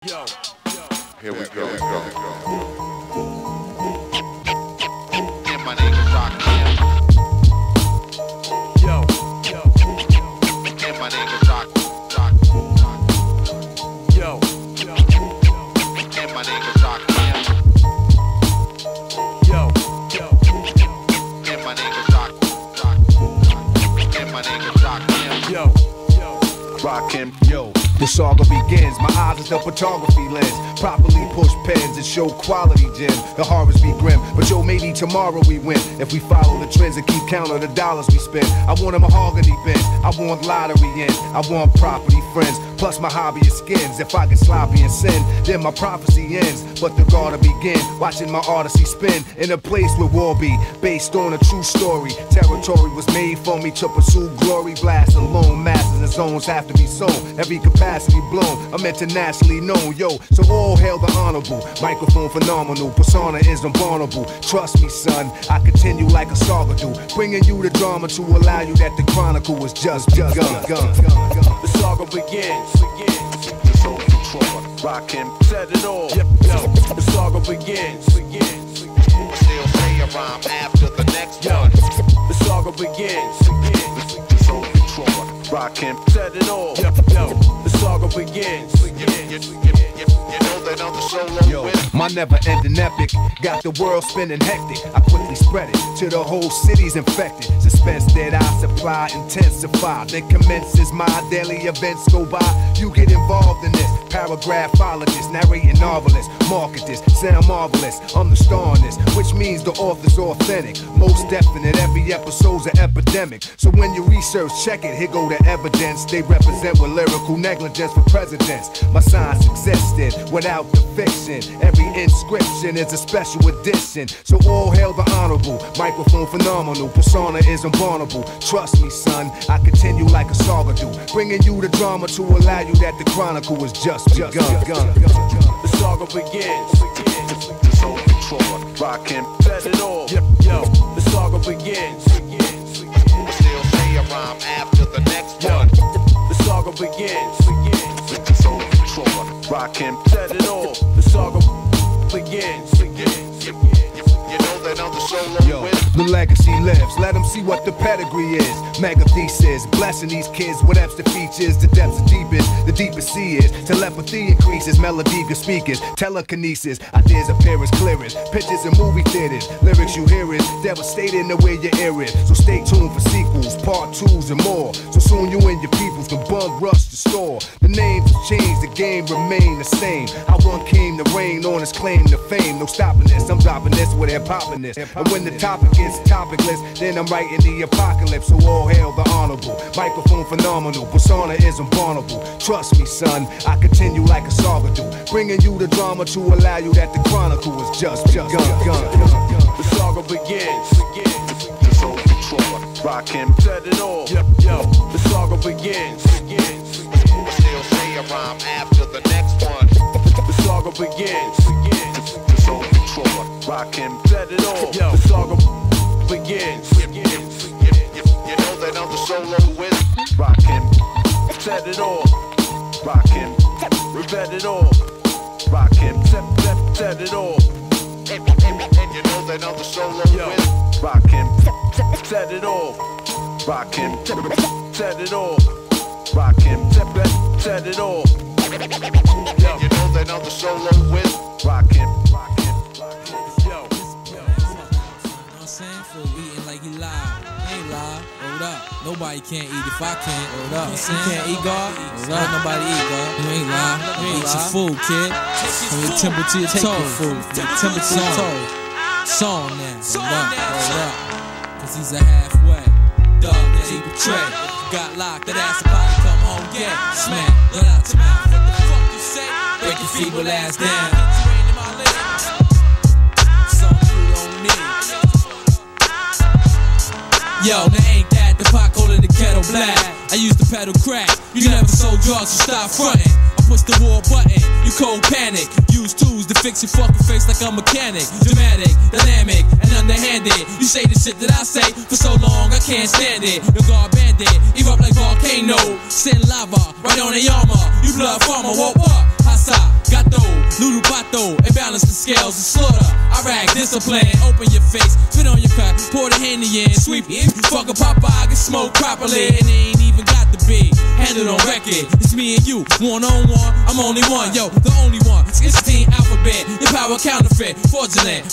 Here we go. And my name is Rock. And my name is Rock. And my name is Rock. And my name is Rock. And my name is Rock. Rockin'. The saga begins, my eyes is the photography lens. Properly push pens and show quality gems. The horrors be grim, but yo, maybe tomorrow we win. If we follow the trends and keep count of the dollars we spend. I want a mahogany bench, I want lottery ends. I want property friends, plus my hobby is skins. If I get sloppy and sin, then my prophecy ends. But the gotta begin, watching my odyssey spin. In a place where war be, based on a true story. Territory was made for me to pursue glory. Blast alone, masses and zones have to be sown. Every capacity blown, I'm internationally known, yo. So all hail the honorable, microphone phenomenal, persona is unvulnerable. Trust me, son, I continue like a saga do, bringing you the drama to allow you that the chronicle was just begun. The saga begins. The soul control, rockin', set it all. The saga begins. Still say a rhyme after the next one. The saga begins. The soul control, rockin', set it all. The saga begins. You know that I'm the solo with. My never-ending epic got the world spinning hectic. I quickly spread it to the whole city's infected. Suspense that I supply intensify. Then commences my daily events go by. You get involved in this. Paragraphologist, narrating novelist, market this, sound marvelous. I'm the star in this, which means the author's authentic. Most definite, every episode's an epidemic. So when you research, check it, here go the evidence. They represent with lyrical negligence for presidents. My science existed without the fiction. Every inscription is a special edition. So all hail the honorable, microphone phenomenal, persona is unvulnerable. Trust me, son, I continue like a saga do, bringing you the drama to allow you that the chronicle was just begun. The saga begins. The soul control, rockin', set it all. The saga begins. Still say a rhyme after the next one. The saga begins. The soul control, rockin', set it all. The saga begins. You know that I'm the solo with. The legacy lives, let them see what the pedigree is. Mega thesis, blessing these kids with extra features. The depths are deepest, the deepest sea is. Telepathy increases, melody good speakers. Telekinesis, ideas appear as clearest. Pictures in movie theaters, lyrics you hear is devastating the way you hear it. So stay tuned for sequels, part 2s and more. So soon you and your peoples can bum rush the store. The names have changed, the game remain the same. How one came to reign on his claim to fame. No stopping this, I'm dropping this with hip-hopping this. And when the topic gets topicless, then I'm writing the apocalypse. So all hail the honorable, microphone phenomenal, persona is unvulnerable. Trust me, son, I continue like a saga do, bringing you the drama to allow you that the chronicle is just begun. The saga begins. The soul control, rockin', set it all. The saga begins. Still say a rhyme after the next one. The saga begins. The soul control, rockin', set it all. The saga begins. You know that I'm the solo with. Rockin', set it all. Rockin', revet it all. Rockin', set it all. And you know that I'm the solo with. Rockin', set it all. Rockin', set it all. Rockin', set it all. And you know that I'm the solo with. Rockin'. Yo. You know what I'm saying? Feel eating like he live. He ain't live. Hold up. Nobody can't eat if I can't. Hold up. You can't eat, God? Hold up. Nobody eat, God. You ain't live. Eat your food, kid. From your temple to your toe. From your temple to your toe. Song now. Hold up. Cause he's a halfway dog that he betray. Got locked, that ass about to come home, yeah. Smack, let out your mouth. What the fuck you say? Break your feeble ass down. Something you don't need. Yo, now ain't that the pot cold in the kettle black? I used to pedal crack. You never sold drugs, so stop frontin'. Push the war button, you cold panic. Use tools to fix your fucking face like a mechanic. Dramatic, dynamic, and underhanded. You say the shit that I say for so long, I can't stand it. Your guard bandit, erupt like volcano. Send lava right on the armor. You blood farmer, what? Hasa, got Lulu Pato, and balance the scales and slaughter. I rag discipline, open your face, spit on your cut, pour the Henny in, sweep it. Fuck a Popeye, get smoked properly, and they ain't even got the big. Handled on record, it's me and you, one on one. I'm only one, yo, the only one. It's team alphabet, your power counterfeit, fraudulent,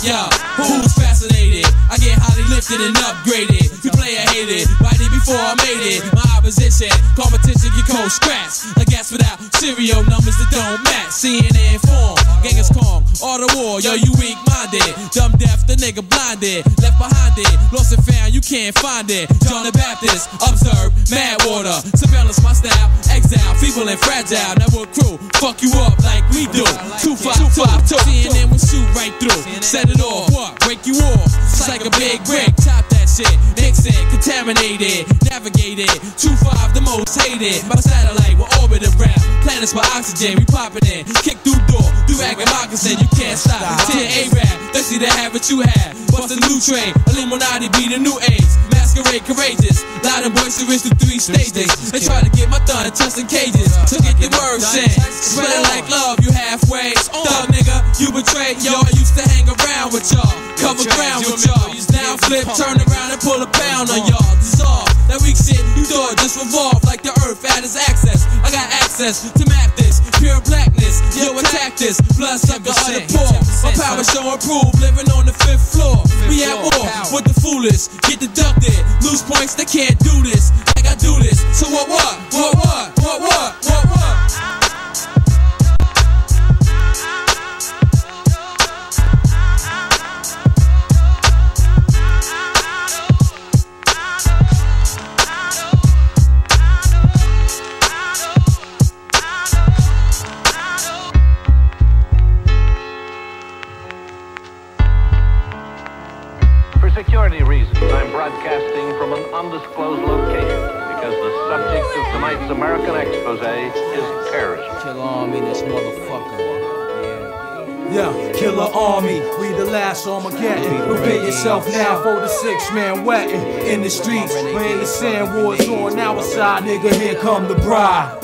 yo. Who's fascinated? I get highly lifted and upgraded. You play or hate it, write it before I made it. My opposition, competition, get cold scratch. Like gas without serial numbers that don't match. CNN form, gangers Kong, all the war, yo, you weak minded. Dumb deaf, the nigga blinded, left behind it. Lost and found, you can't find it. John the Baptist, observe, mad water. Surveillance my style, exile, feeble and fragile. Network crew, fuck you up like we do. 252, CNN will shoot right through. Set it off, what? Break you off. It's like a big brick, top that shit. Nixon, contaminated, navigated. 25, the most hated. My satellite will orbit around. Planets by oxygen, we poppin' in. Kick through door, do-rag and moccasin, you can't stop. 10 A-rap, thirsty to have what you have. Bust a new train, Illuminati be the new age. Masquerade courageous, loud and boisterous through 3 stages. They try to get my thumb just in cages. So get the words in, spreading like love, you halfway. Thug nigga, you betrayed, yo, I used to hang around with y'all. Cover ground with y'all. Now flip, turn around and pull a pound on y'all. Dissolve, that weak shit you thought just revolve like the earth had its access. I got access to map this, pure blackness. Yo, attack this, blood sucker of the poor. My power show and prove, living on the 5th floor. We at war with the foolish, get deducted. Lose points, they can't do this. Like I do this. So what? security reasons, I'm broadcasting from an undisclosed location because the subject of tonight's American expose is terrorism. Kill Army, this motherfucker. Yeah, Killer Army, we the last Armageddon. Prepare yourself now for the 6-man wetting in the streets. When the sand wars on our side, nigga, here come the bride.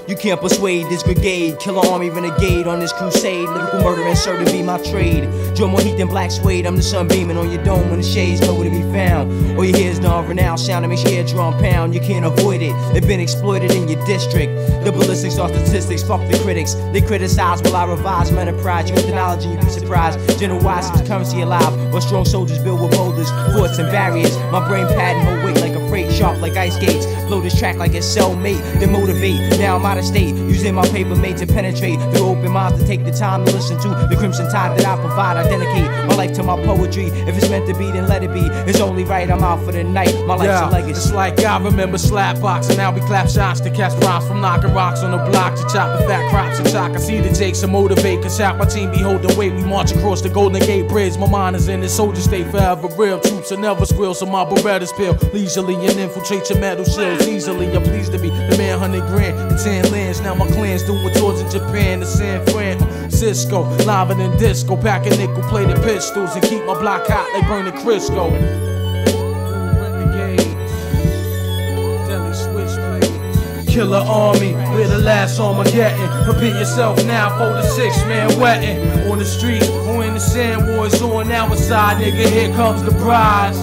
You can't persuade this brigade. Killer Army renegade on this crusade. Lyrical murder and certain to be my trade. Draw more heat than black suede. I'm the sun beaming on your dome when the shades nowhere to be found. All you hear is non-renowned sound that makes your eardrum pound. You can't avoid it. They've been exploited in your district. The ballistics are statistics. Fuck the critics. They criticize while I revise. Men of pride. Use the knowledge and you be surprised. General wise is currency alive. While strong soldiers build with boulders, forts and barriers. My brain pattern hold weight like a freight. Sharp like ice skates. Blow this track like it's cellmate. Then motivate. Now I'm out of state, using my paper made to penetrate through open minds to take the time to listen to the crimson tide that I provide. I dedicate my life to my poetry. If it's meant to be, then let it be. It's only right, I'm out for the night. My life's a legacy. It's like I remember slapbox, and now we clap shots to catch rhymes from knocking rocks on the block to chop the fat crops and chalk. I see the jakes and motivate, cause half my team be holding weight. We march across the Golden Gate Bridge. My mind is in the soldier state forever real. Troops are never squeal, so my Berettas peel leisurely and infiltrate your metal shields easily. I'm pleased to be the man 100 grand and 10 lands. Now my clan's doing tours in Japan to San Francisco, live than disco, packing nickel plated pistols and keep my block hot like burning Crisco. Wu-Renegades, deadly switchblades. Killer Army, we're the last Armageddon. Prepare yourself now for the 6-man wetting. On the streets, when the sand wars on our side, nigga, here comes the prize.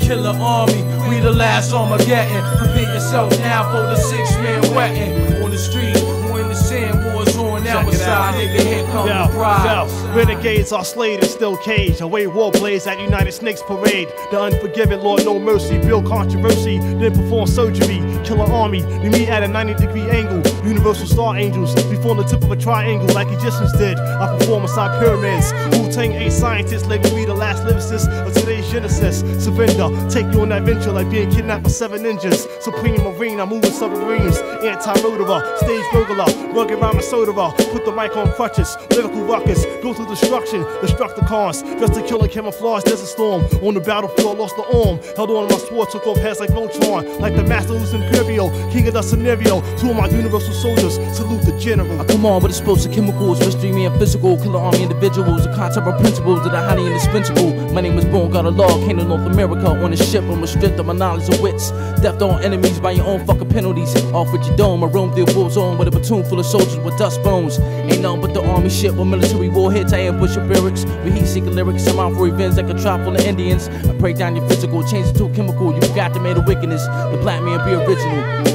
Killer Army, we the last Armageddon. Prepare yourself now for the 6-man wetting. On the streets, when the sand wars on our side, nigga, here comes the prize. Renegades are slayed and still caged. Away war blades at United Snakes Parade. The unforgiving Lord no mercy. Build controversy, then perform surgery. Killer Army, we meet at a 90-degree angle. Universal star angels, we form the tip of a triangle like Egyptians did. I perform inside pyramids. Wu-Tang A scientists label me the last lyricist of today's Genesis. Surrender, take you on that venture like being kidnapped by 7 ninjas. Supreme Marine, I'm moving submarines. Anti-murderer, stage burglar, rugged rhyme and soda. Put the mic on crutches, lyrical ruckus. Go to to destruction. Destructicons, dressed to kill and camouflage, desert storm. On the battlefield, lost the arm. Held on to my sword, took off heads like Voltron. Like the master who's Imperial, king of the scenario. Two of my universal soldiers, salute the general. I come on with explosive chemicals, mystery and physical. Killer army individuals, the concept of principles that are highly indispensable. My name is Born, got a law, came to North America on a ship. I'm stripped of my knowledge of wits. Death on enemies by your own fucking penalties. Off with your dome, I roam through a war zone with a platoon full of soldiers with dust bones. Ain't nothing but the army shit with military warheads. I ambush your barracks with heat-seeking lyrics. I'm out for revenge like a tribe full of Indians. I break down your physical, change it to a chemical. You forgot to make the wickedness. The black man be original.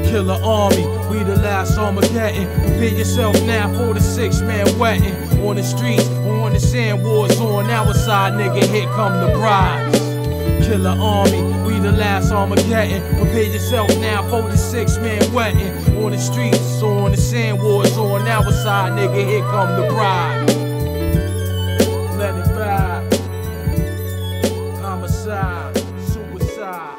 Killer army, we the last Armageddon. Prepare yourself now for the 6-man wetting. On the streets, on the sand, war zone. Our side, nigga, here come the brides. Killer army, we the last Armageddon. Prepare yourself now for the 6-man wetting. On the streets, on the sand, war zone. Our side, nigga, here come the bride. Let it ride. Homicide, suicide.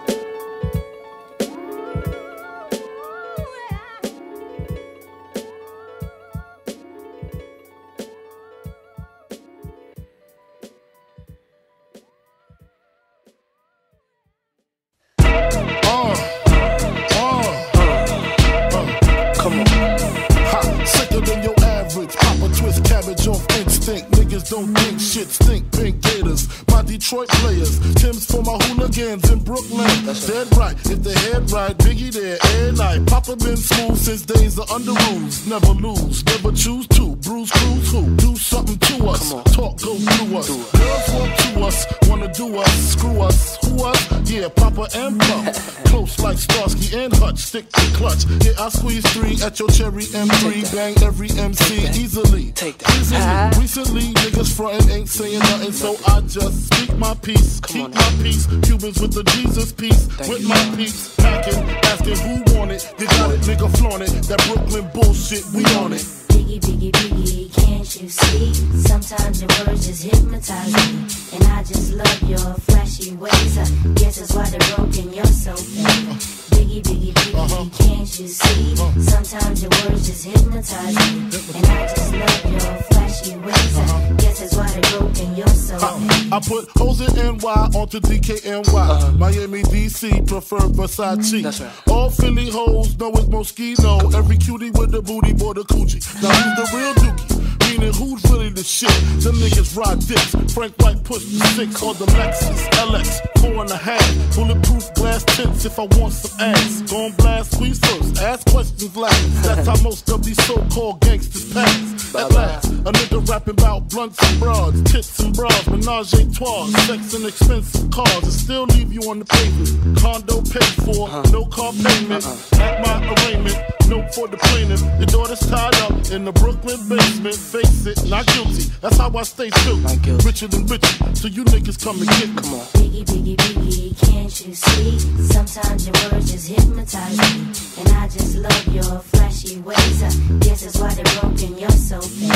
Don't think shit, stink pink gators. My Detroit players, Tim's for my hooligans in Brooklyn. Dead right, if they head right, Biggie there, and night. Papa been smooth since days of under rules. Never lose, never choose to. Bruise, cruise, who? Do something to us. Talk, go through us. Girls walk to us, wanna do us, screw us. Who us? Yeah, Papa and Pump. Close like Starsky and Hutch, stick to clutch. Yeah, I squeeze 3 at your cherry M3. Bang every MC easily. Easily. Recently, niggas frontin' ain't saying nothing, so I just speak my peace, keep my peace. Cubans with the Jesus peace, with my peace. Packing, asking who want it. You got it, nigga, flaunt it. That Brooklyn bullshit, we on it. Biggie, biggie, biggie, can't you see? Sometimes your words just hypnotize me. And I just love your flashy ways. I guess that's why they're broken, you're so fake. Biggie, biggie, biggie, can't you see? Sometimes your words just hypnotize me. And I just love your flashy ways. I guess that's why they're broken, you're so fake. I put hoes in NY onto DKNY. Miami, DC, prefer Versace. That's right. All Philly hoes know it's Moschino. Every cutie with the booty, boy, the coochie. Now who's the real dookie? Meaning who's really the shit? Them niggas ride dicks. Frank White push the 6 or the Lexus LX 4.5. Bulletproof glass tints if I want some ass. Gon' blast squeeze first, ask questions last. That's how most of these so-called gangsters pass. At last, a nigga rapping about blunts and broads, tits and bras, menage a trois, sex and expensive cars, and still leave you on the pavement. Condo paid for, no car payment. At my arraignment, note for the plaintiff. Your daughter's tied up in the Brooklyn basement. Face it, not guilty. That's how I stay true. Richer than richer, so you niggas come and get me. Come on. Biggie, biggie, biggie, can't you see? Sometimes your words just hypnotize me. And I just love your flashy ways. I guess that's why they're broken, you're so fake.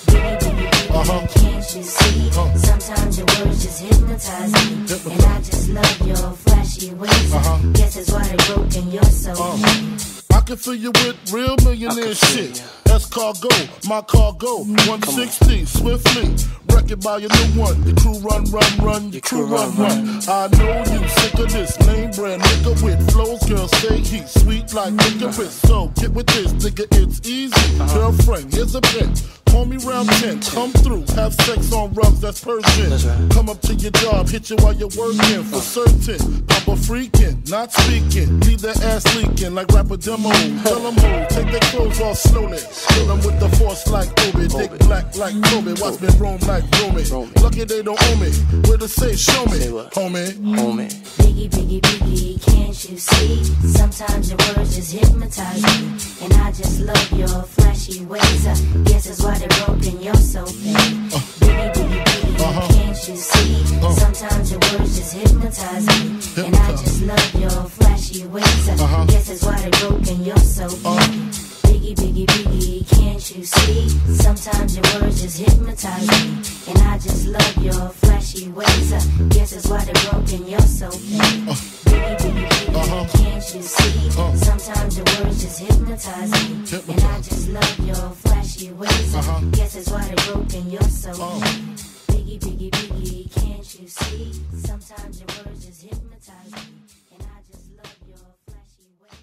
Biggie, biggie, biggie, can't you see? Sometimes your words just hypnotize me. And I just love your flashy ways. I guess that's why they're broken, you're so fake. I can fill you with real millionaire shit. That's cargo, my cargo. 160, swiftly. Wreck it by your new one. Your crew run, your crew run. I know you sick of this name brand nigga with flows. Girl, say he's sweet like licorice. So get with this, nigga, it's easy. Girlfriend, here's a pin. Call me round 10, come through, have sex on rubs, that's Persian. Right. Come up to your job, hit you while you're working, for certain. Papa freaking, not speaking, leave that ass leaking like rapper demo. Tell them who, take their clothes off slowly. Kill them with the force like Obi, dick black like Kobe, watch me roam like Romy. Lucky they don't owe me, where to say show me, homie. Biggie, biggie, biggie, can't you see? Sometimes your words just hypnotize me. And I just love your flashy ways. I guess that's why they're broken, you're so fake. Biggie, biggie, biggie, can't you see? Sometimes your words just hypnotize me. And I just love your flashy ways. I guess that's why they're broken, you're so fake. Biggie, biggie, biggie, can't you see? Sometimes your words just hypnotize me. And I just love your flashy ways. I guess that's why they're broken, you're so fake. Biggie, biggie, biggie, can't you see? Sometimes your words just hypnotize me. And I just love your flashy flashy ways. Guess that's why they broke in your soul. Biggie, biggie, biggie, can't you see? Sometimes your words just hypnotize me, and I just love your flashy ways.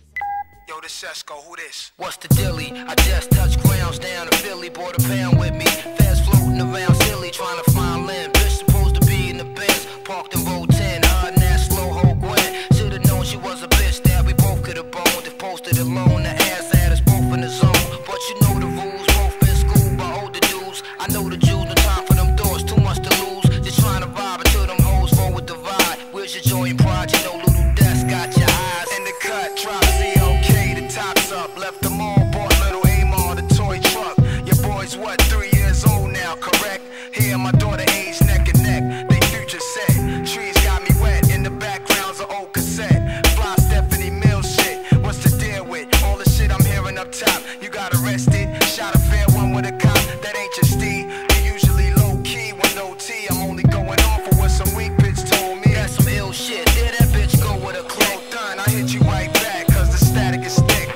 Yo, this Sesko, who this? What's the dilly? I just touched grounds down in Philly, bought a pound with me. Fast floating around silly, trying to find Lynn. Bitch supposed to be in the Benz, parked in row 10. Her and that slow hoe Gwen. Should've known she was a bitch that we both could've boned. If posted alone, the ass had us both in the zone. But you know the rules, both been schooled by older dudes. I know the Jews, no time for them doors, too much to lose. Just trying to vibe until them hoes forward divide. Where's your joy and pride? You know little desk got your eyes in the cut. Drop C-OK, the top's up. Left them all, bought little Amar, the toy truck. Your boy's what, 3 years old now, correct? Here my daughter age neck and neck. They future set. Trees got me wet. In the background's an old cassette. Fly Stephanie Mills shit. What's the deal with all the shit I'm hearing up top? You got arrested, shot a fair one with a cop. That ain't your steed. You usually low key with no T. I'm only going off of what some weak bitch told me. That's some ill shit. There that bitch go with a cloak done. I hit you right back, cause the static is thick.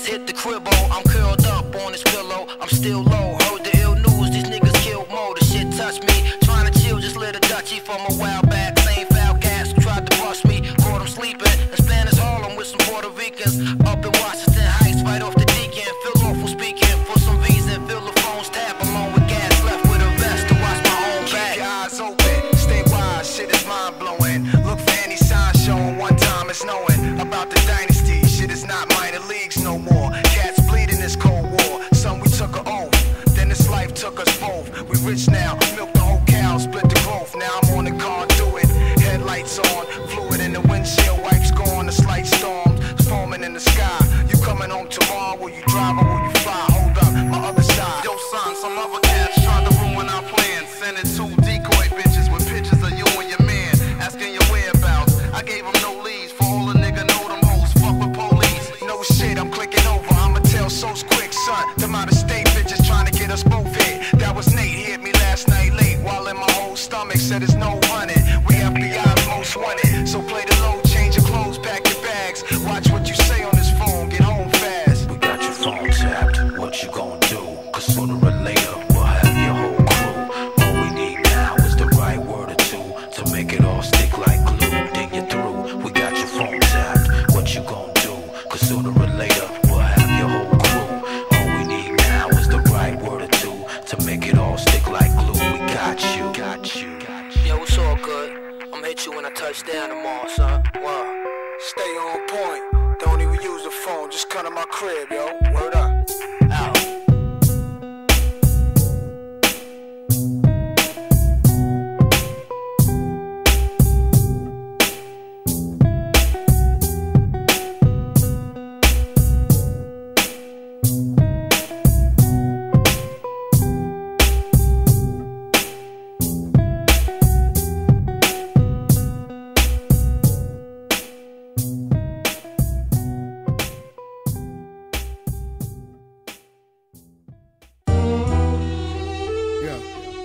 Hit the cribbo, I'm curled up on this pillow. I'm still low, heard the ill news, these niggas killed Mo. The shit touched me, trying to chill, just lit a Dutchie from a while back. Same foul cats who tried to bust me, caught them sleeping in Spanish Harlem with some Puerto Ricans. Up in Washington Heights, right off the Deacon. Feel awful speaking, for some reason, feel the phones tap. Along with gas, left with a vest to watch my own back. Keep your eyes open, stay wise, shit is mind blowing. Look for any sign showing, one time it's knowing about the dynasty. Shit is not minor leagues no more. Cats bleed in this cold war. Son, we took an oath. Then this life took us both. We rich now, milk the whole cow, split the growth. Now I'm on the car, do it. Headlights on, fluid in the windshield, wipes gone. The slight storms foaming in the sky. You coming home tomorrow? Will you drive or will you fly? Hold up, my other side. Yo, son, some other cats trying to ruin our plans. Sending 2 decoy bitches with pictures of you and your man, asking your whereabouts. I gave them no leads for all a nigga know them hoes. Fuck with police. No shit, I'm clicking over. I'ma tell so quick, son. Them out of state bitches trying to get us both hit. That was Nate, he hit me last night late. While in my whole stomach said it's no running. We FBI's most wanted. So play the low, change your clothes, pack your bags. Watch what you say on this phone, get home fast. We got your phone tapped, what you gon' do? Cause sooner or later we'll have your whole crew. All we need now is the right word or two to make it all stick like glue. Then you're through. We got your phone tapped, what you gon' do? Cause sooner or later we'll have your whole crew. All we need now is the right word or two to make it all stick like glue. We got you. Yo, it's all good. I'ma hit you when I touch down tomorrow, son. Wow. Stay on point. Don't even use the phone. Just come to my crib, yo. Word up. Out.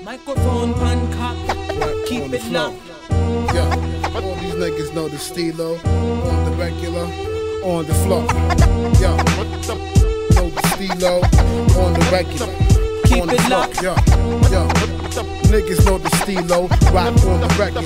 Microphone uncocked, keep it low. Yeah, all these niggas know the stilo, on the regular, on the floor. Yeah, know the stilo, on the regular, keep on the it floor. locked. Yeah. Niggas know the stilo, rock on the regular.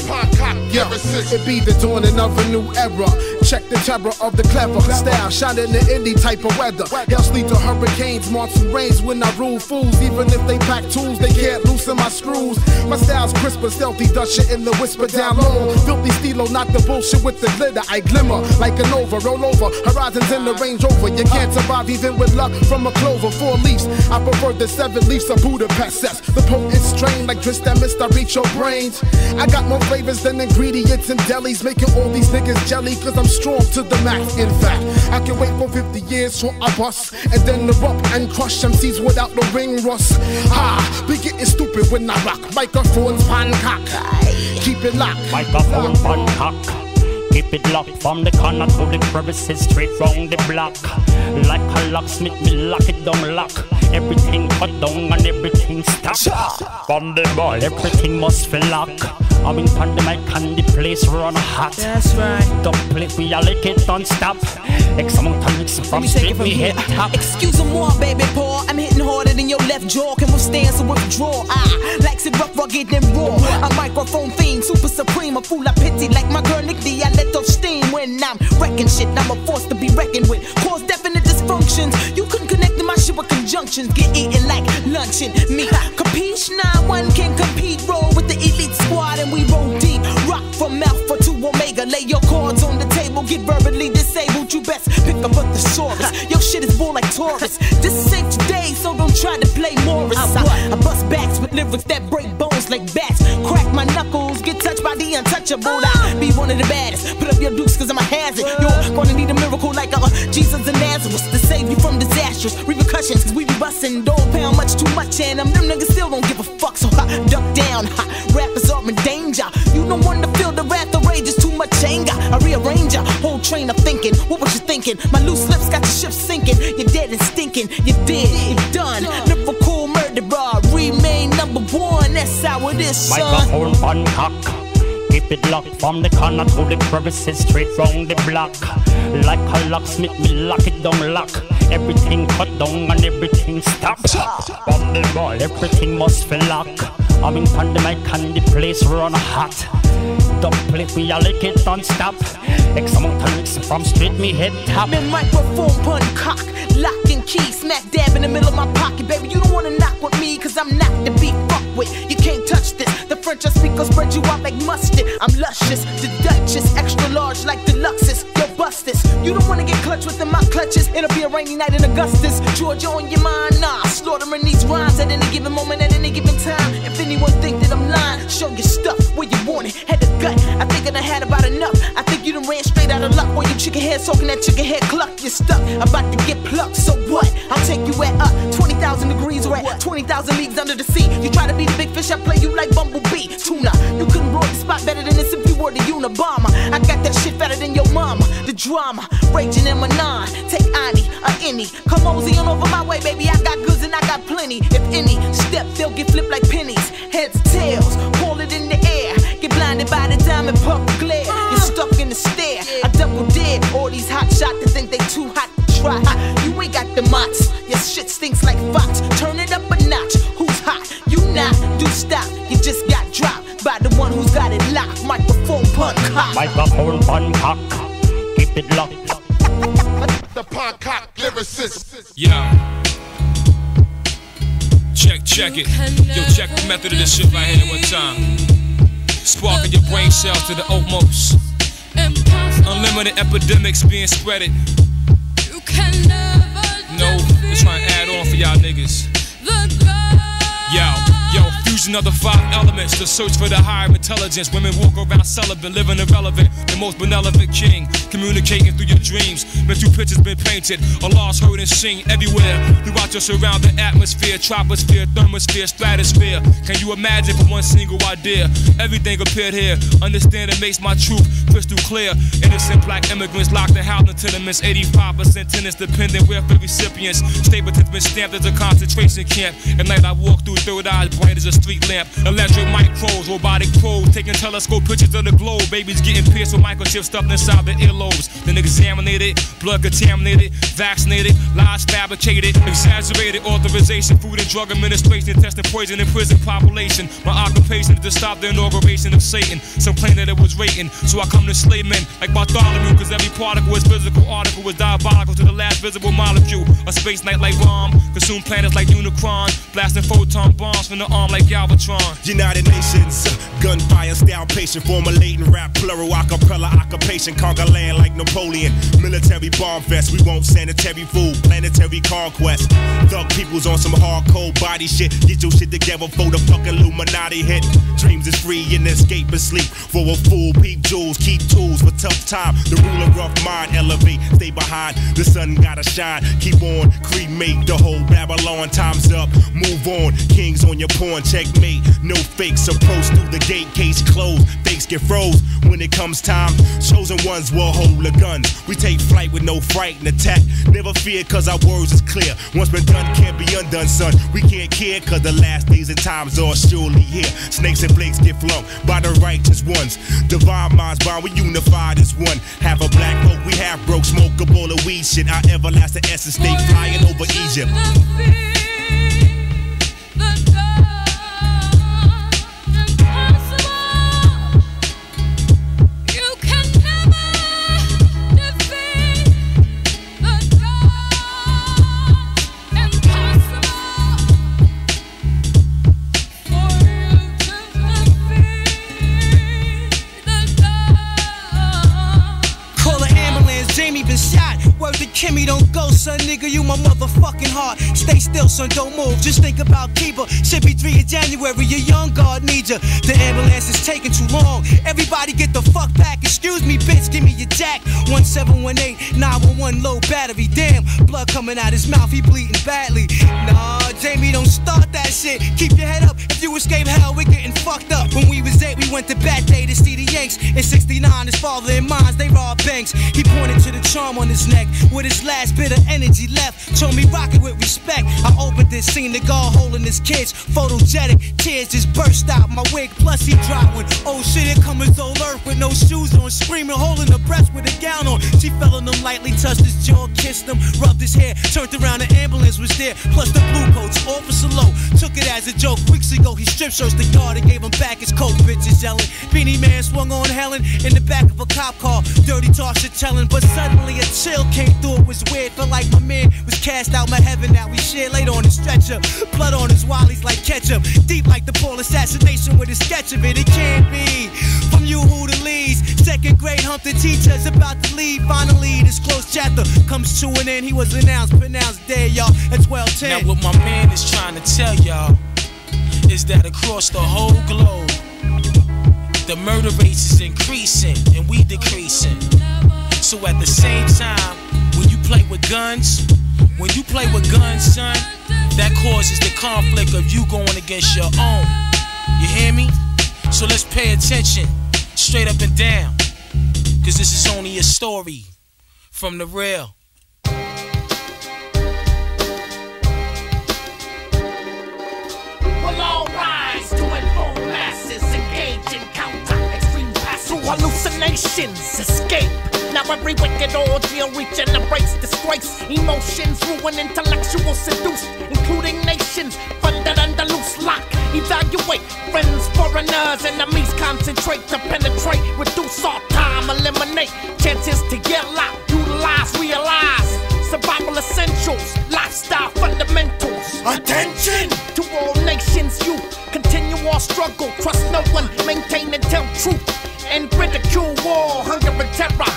Yeah, it be the dawning of a new era. Check the terror of the clever style, shining in any type of weather. Hails lead to hurricanes, monsoon rains when I rule fools. Even if they pack tools, they can't loosen my screws. My style's crisp and stealthy, dust shit in the whisper down low. Filthy stilo, not the bullshit with the glitter. I glimmer like a nova, roll over. Horizons in the Range Rover. You can't survive even with luck from a clover. 4 leaves, I prefer the 7 leaves of Budapest. The potent strain like Tristan Mist, I reach your brains. I got more flavors than ingredients in delis, making all these niggas jelly. Cause I'm strong to the max. In fact, I can wait for 50 years till I bust, and then erupt and crush MCs without the ring rust. Be getting stupid when I rock. Microphones pan cock. Keep it locked. Microphone pan cock. Keep it locked from the corner to the crevices, straight round the block. Like a locksmith, me lock it down lock. Everything cut down and everything stop. From the ball, everything must feel lock. I'm in pandemic and the place run hot. That's right. Don't play, we all like it don't stop. X amount of mix from straight me head top. Excuse me more, baby, Paul. I'm hitting harder than your left jaw can withstand some withdrawal. Likes it rough, rugged, and raw. A microphone fiend, super supreme. A fool I pity like my girl Nick D. I let off steam when I'm wrecking shit. I'm a force to be reckoned with. Cause definite dysfunctions. You couldn't connect to my shit with conjunctions. Get eaten like luncheon meat. Capiche? Nah, one can compete. Roll with the elite squad and we roll deep. Rock from Alpha to Omega. Lay your cards on the table. Get verbally disabled. You best pick up a thesaurus. Your shit is bull like Taurus. This is safe today, so don't try to play Morris. I bust backs with lyrics that break bones like bats. Crack my knuckles, get touched by the untouchable. I be one of the baddest. Put up your dukes cause I'm a hazard. You're gonna need a miracle like Jesus and Nazareth to save you from disastrous repercussions. Cause we be bustin' dog pound much too much and them niggas still don't give a fuck. So I duck down, rappers are in danger. You don't want to feel the wrath of rage, it's too much anger. I rearrange a whole train of thinking. What was you thinking? My loose lips got the ship sinking. You're dead and stinking. You're dead, you're done. Lyrical murderer, remain #1. That's how it is, son. Microphone on cock. Keep it locked from the corner to the crevices, straight round the block. Like a locksmith, me lock it down lock. Everything cut down and everything stop. From the ball, everything must feel lock. I'm in pandemic and the place run hot. Don't play, we all like it don't stop. X amount of mix from straight me head top. Man, microphone pun cock, lock and key, smack dab in the middle of my pocket, baby. You don't wanna knock with me, cause I'm not to be fucked with. You can't touch this. The French I speak will spread you out like mustard. I'm luscious, the Duchess, extra large like deluxes. Yo, bust this. You don't wanna get clutch within my clutches. It'll be a rainy night in Augustus. Georgia on your mind, nah. Slaughtering these rhymes at any given moment, at any given time. If anyone think that I'm lying, show your stuff where you want it. Head to gut, I think I done had about enough. I think you done ran straight out of luck. While you chicken head talking that chicken head cluck. You're stuck, about to get plucked. So what? I'll take you at 20,000 degrees or at 20,000 leagues under the sea. You try to be the big fish, I play you like Bumblebee. Tuna, you couldn't roll the spot better than this if you were the Unabomber. I got that shit better than your mama. The drama, raging in my nine. Take Ani, any. Come mosey on over my way, baby. I got goods and I got plenty. If any step, they'll get flipped like pennies. Heads, tails, pull it in the air. Get blinded by the diamond puff glare. You're stuck in the stare. I double dare all these hot shots that think they too hot to try. You ain't got the mots. Your shit stinks like Fox. Turn it up a notch. Who's hot? You not. Do stop. You just got dropped by the one who's got it locked. Microphone pun cock. Microphone pun cock. Keep it locked. The pun cock lyricist. Yeah. Check it. Yo, check the method of this shit right here at one time. Sparking your brain cells to the utmost. Unlimited epidemics being spreaded. No, just trying to add on for y'all niggas. Yo, fusion of the 5 elements. The search for the higher intelligence. Women walk around celibate, living irrelevant. The most benevolent king, communicating through your dreams. Mental pictures been painted, Allah's heard and seen everywhere. Throughout your surrounding atmosphere, troposphere, thermosphere, stratosphere. Can you imagine for one single idea? Everything appeared here. Understanding makes my truth crystal clear. Innocent black immigrants locked in housing tenements. 85% tenants dependent welfare recipients. Stapleton's been stamped as a concentration camp. At night I walk through third eyes bright as a street lamp. Electric micros, robotic probes, taking telescope pictures of the globe. Babies getting pierced with microchips stuffed inside their earlobes. Then examinated, blood contaminated, vaccinated, lies fabricated, exaggerated authorization, food and drug administration, testing poison in prison population. My occupation is to stop the inauguration of Satan. Some claim that it was rating, so I come to slay men like Bartholomew, cause every particle is physical, article was diabolical to the last visible molecule. A space night like Rom, consume planets like Unicron, blasting photon bombs from the arm like Galvatron. United Nations, gunfire style patient, formulating rap, plural acapella occupation, conquer land like Napoleon, military bomb fest, we want sanitary food, planetary conquest. Thug people's on some hardcore body shit, get your shit together for the fucking Illuminati hit. Dreams is free and escape and sleep. For a fool, peep jewels, keep tools for tough time. The ruler rough mind, elevate, stay behind. The sun gotta shine, keep on, cremate the whole Babylon. Time's up, move on, kings on your pawn, checkmate. No fakes, approach through the gate, case closed. Fakes get froze when it comes time. Chosen ones will hold the guns. We take flight with no fright and attack. Never fear, cause our words is clear. Once been done, can't be undone, son. We can't care, cause the last days and times are surely here. Snakes and flakes get flung by the righteous ones. Divine minds bond, we unified as one. Half a black folk, we half broke, smoke a bowl of weed shit. Our everlasting essence stay flying over Egypt. Word to Kimmy, don't go, son, nigga, you my motherfucking heart. Stay still, son, don't move, just think about Keeper. Should be 3 of January, your young guard needs ya. The ambulance is taking too long, everybody get the fuck back. Excuse me, bitch, give me your jack. 1718, 911, low battery. Damn, blood coming out his mouth, he bleeding badly. Nah, Jamie, don't start that shit. Keep your head up, if you escape hell, we're getting fucked up. When we was 8, we went to Bat Day to see the Yanks. In 69, his father and mines, they robbed banks. He pointed to the charm on his neck with his last bit of energy left. Told me rock it with respect. I opened this scene, the guard holding his kids. Photogenic, tears just burst out my wig. Plus he dropped when, oh shit, here come his old earth with no shoes on. Screaming, holding her breast with a gown on. She fell on him lightly, touched his jaw, kissed him, rubbed his hair. Turned around, the ambulance was there. Plus the blue coats, Officer Low took it as a joke. Weeks ago, he strip searched the guard and gave him back his coat. Bitches yelling. Beanie Man swung on Helen in the back of a cop car. Dirty talk shit telling, but suddenly a chill came through. It was weird, felt like my man was cast out my heaven. Now we share laid on his stretcher. Blood on his wallies like ketchup. Deep like the Paul assassination with a sketch of it. It can't be from you who the leads. Second grade hump the teacher's about to leave. Finally, this close chapter comes to an end. He was pronounced dead, y'all, at 12:10. Now what my man is trying to tell y'all is that across the whole globe, the murder rate is increasing and we decreasing. So at the same time, when you play with guns, son, that causes the conflict of you going against your own. You hear me? So let's pay attention, straight up and down, cause this is only a story from the real. We'll all rise to inform masses, engage in counter extreme passes. Through hallucinations, escape. Now every wicked ordeal regenerates disgrace. Emotions ruin, intellectuals seduced, including nations funded under loose lock. Evaluate friends, foreigners, enemies, concentrate to penetrate, reduce all time, eliminate chances to get out, utilize, realize survival essentials, lifestyle fundamentals. Attention to all nations, you continue our struggle, trust no one, maintain and tell truth, and ridicule war, hunger and terror.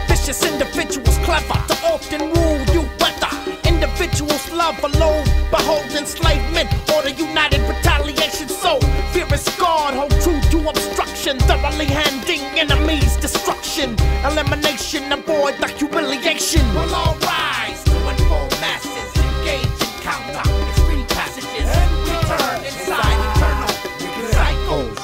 Vicious individuals clever to often rule you better. Individuals love alone, behold enslavement or the united retaliation. So fear is God, hold true to obstruction, thoroughly handing enemies destruction. Elimination, avoid the humiliation. We'll all rise to inform masses, engage in counter extreme passages, return inside eternal cycles.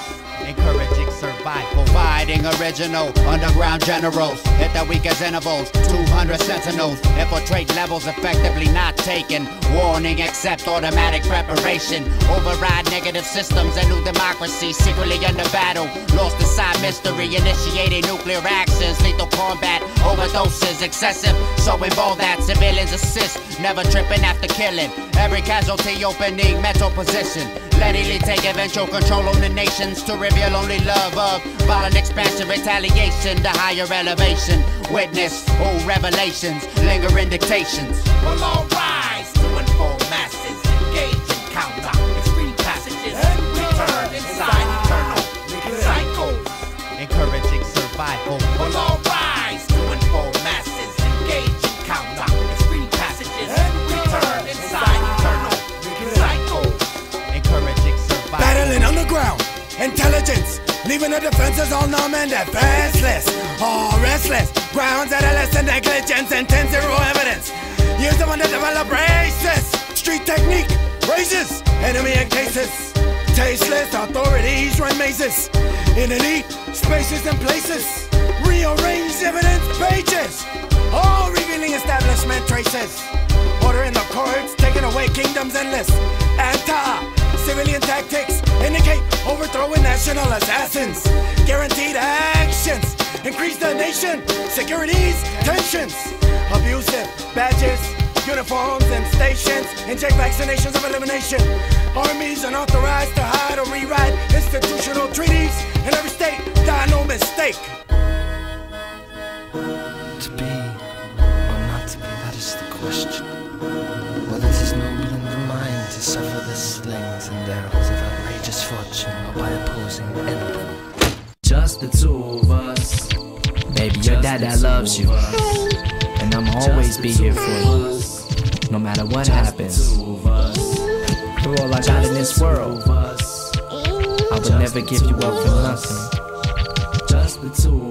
Encouraging survival, fighting original underground generals. Hit the weakest intervals, 200 sentinels. Infiltrate levels effectively not taken. Warning, accept automatic preparation. Override negative systems and new democracy. Secretly under battle, lost inside mystery. Initiating nuclear actions, lethal combat, overdoses excessive. So involved that civilians assist, never tripping after killing. Every casualty opening mental position. Readily take eventual control on the nations to reveal only love of violent expansion, retaliation to higher elevation. Witness all revelations, lingering dictations. We'll all rise to inform masses, engage in counter extreme passages, return inside eternal cycles. Encouraging survival. We'll all rise to inform masses, engage in counter extreme passages, return inside eternal cycles. Encouraging survival. Battling underground, intelligence, leaving the defenses all numb and defenseless, all restless. Grounds adolescent negligence and 10-0 evidence. Years of underdeveloped races. Street technique raises enemy in cases. Tasteless authorities run mazes in elite spaces and places. Rearranged evidence pages, all revealing establishment traces. Order in the courts, taking away kingdoms endless. Anti-civilian tactics indicate overthrowing national assassins. Guaranteed actions increase the nation. Securities, tensions, abusive badges, uniforms and stations. Inject vaccinations of elimination. Armies unauthorized to hide or rewrite institutional treaties in every state. Die no mistake. To be or not to be, that is the question. Whether 'tis noble in the mind to suffer the slings and arrows of outrageous fortune, or by opposing anything. Just the two of us. Baby, your dad that loves you, and I'ma always be here for you, no matter what happens. You're all I got in this world. I would never give you up for nothing.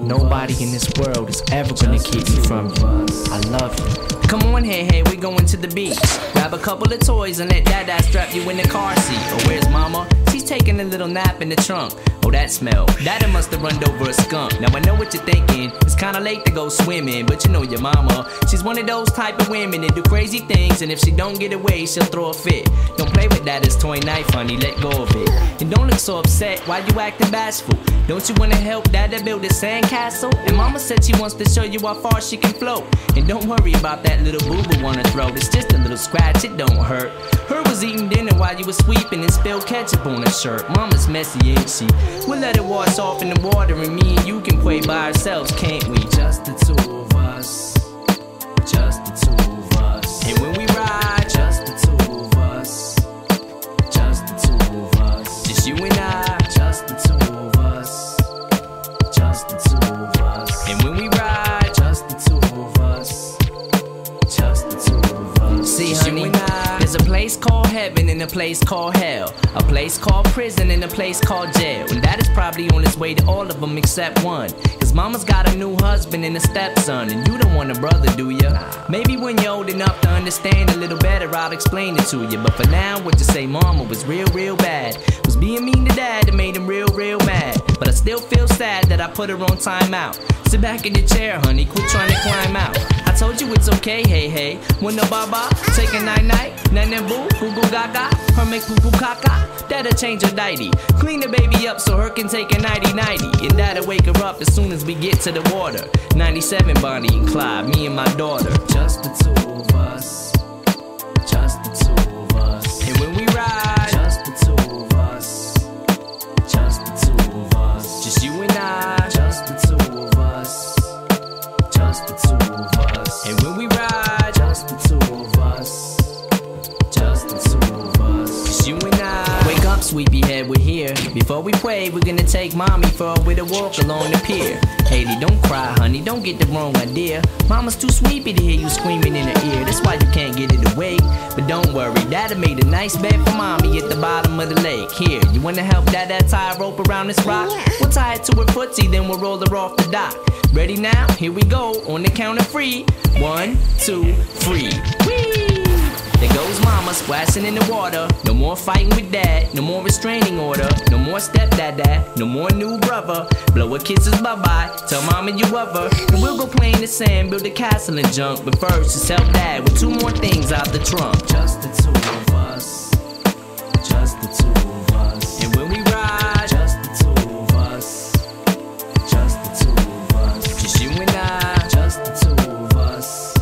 Nobody in this world is ever gonna keep me from you. I love you. Come on, hey, we going to the beach. Grab a couple of toys and let Dada strap you in the car seat. Oh, where's Mama? She's taking a little nap in the trunk. Oh, that smell. Dada must have run over a skunk. Now I know what you're thinking. It's kinda late to go swimming, but you know your mama. She's one of those type of women that do crazy things, and if she don't get away, she'll throw a fit. Don't play with Dada's toy knife, honey. Let go of it. And don't look so upset. Why you acting bashful? Don't you wanna help Dada build a sandcastle? And Mama said she wants to show you how far she can float. And don't worry about that little boo-boo on her throat. It's just a little scratch, it don't hurt. Her was eating dinner while you was sweeping and spilled ketchup on her shirt. Mama's messy, ain't she? We'll let it wash off in the water, and me and you can play by ourselves, can't we? Just the two of us. Just the two of us. And when we ride, just the two of us. Just the two of us. Just you and I. Just the two of us. Just the two of us. And when we ride, just the two of us. Just the two of us. See, honey, there's a place called heaven and a place called hell, a place called prison and a place called jail, and that is probably on its way to all of them except one. Cause Mama's got a new husband and a stepson, and you don't want a brother, do ya? Maybe when you're old enough to understand a little better, I'll explain it to you. But for now, what you say, Mama was real bad. Was being mean to Dad that made him real mad. But I still feel sad that I put her on timeout. Sit back in the chair, honey, quit trying to climb out. I told you it's okay, hey. When the baba, take a night, nana boo, boo gaga, her make poo poo caca. That'll change her nighty. Clean the baby up so her can take a nighty. And that'll wake her up as soon as we get to the water. 97 Bonnie and Clyde, me and my daughter. Just the two of us. Just the two of us. And when we ride, just the two of us. Just the two of us. Just you and I. Just the two of us. Just the two of us. And when we ride, just the two of us. Just the two of us. Just you and I. Wake up, sleepyhead, we're here. Before we pray, we're gonna take Mommy for a bit of walk along the pier. Haley, don't cry, honey, don't get the wrong idea. Mama's too sleepy to hear you screaming in her ear. That's why you can't get it awake. But don't worry, Dada made a nice bed for Mommy at the bottom of the lake. Here, you wanna help Dada tie a rope around this rock? We'll tie it to her footsie, then we'll roll her off the dock. Ready now? Here we go, on the count of 3. 1, 2, 3. Whee! There goes Mama splashing in the water. No more fighting with Dad, no more restraining order. No more stepdad, no more new brother. Blow her kisses bye-bye, tell Mama you love her. And we'll go play in the sand, build a castle and junk. But first, just help Dad with 2 more things out the trunk. Just the two of us. Just the two of us. And when we ride, just the two of us. Just the two of us. Just you and I. Just the two of us.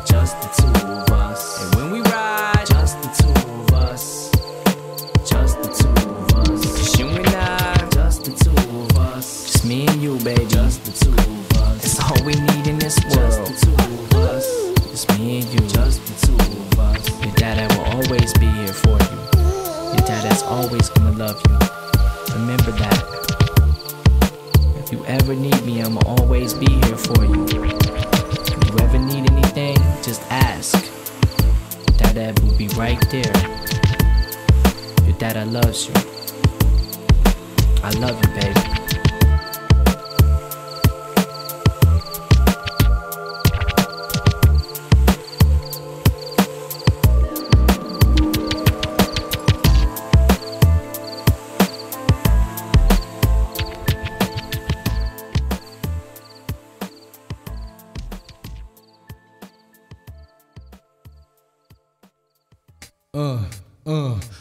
Just the two of us. And when we ride, just the two of us. Just the two of us. Just you and I. Just the two of us. Just me and you, baby. Just the two of us. That's all we need in this world. Just the two of us. Just me and you. Just the two of us. Your Dada will always be here for you. Your Dada's always gonna love you. Remember that. If you ever need me, I'ma always be here for you. If you ever need anything, just ask. Dada will be right there. Your Dada loves you. I love you, baby.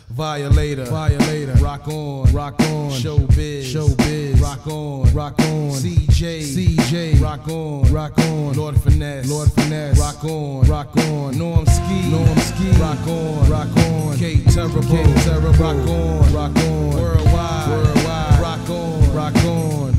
Violator, rock on, showbiz, rock on, CJ, rock on, Lord Finesse, rock on, Norm Ski, rock on, K Terrible, rock on, worldwide, rock on.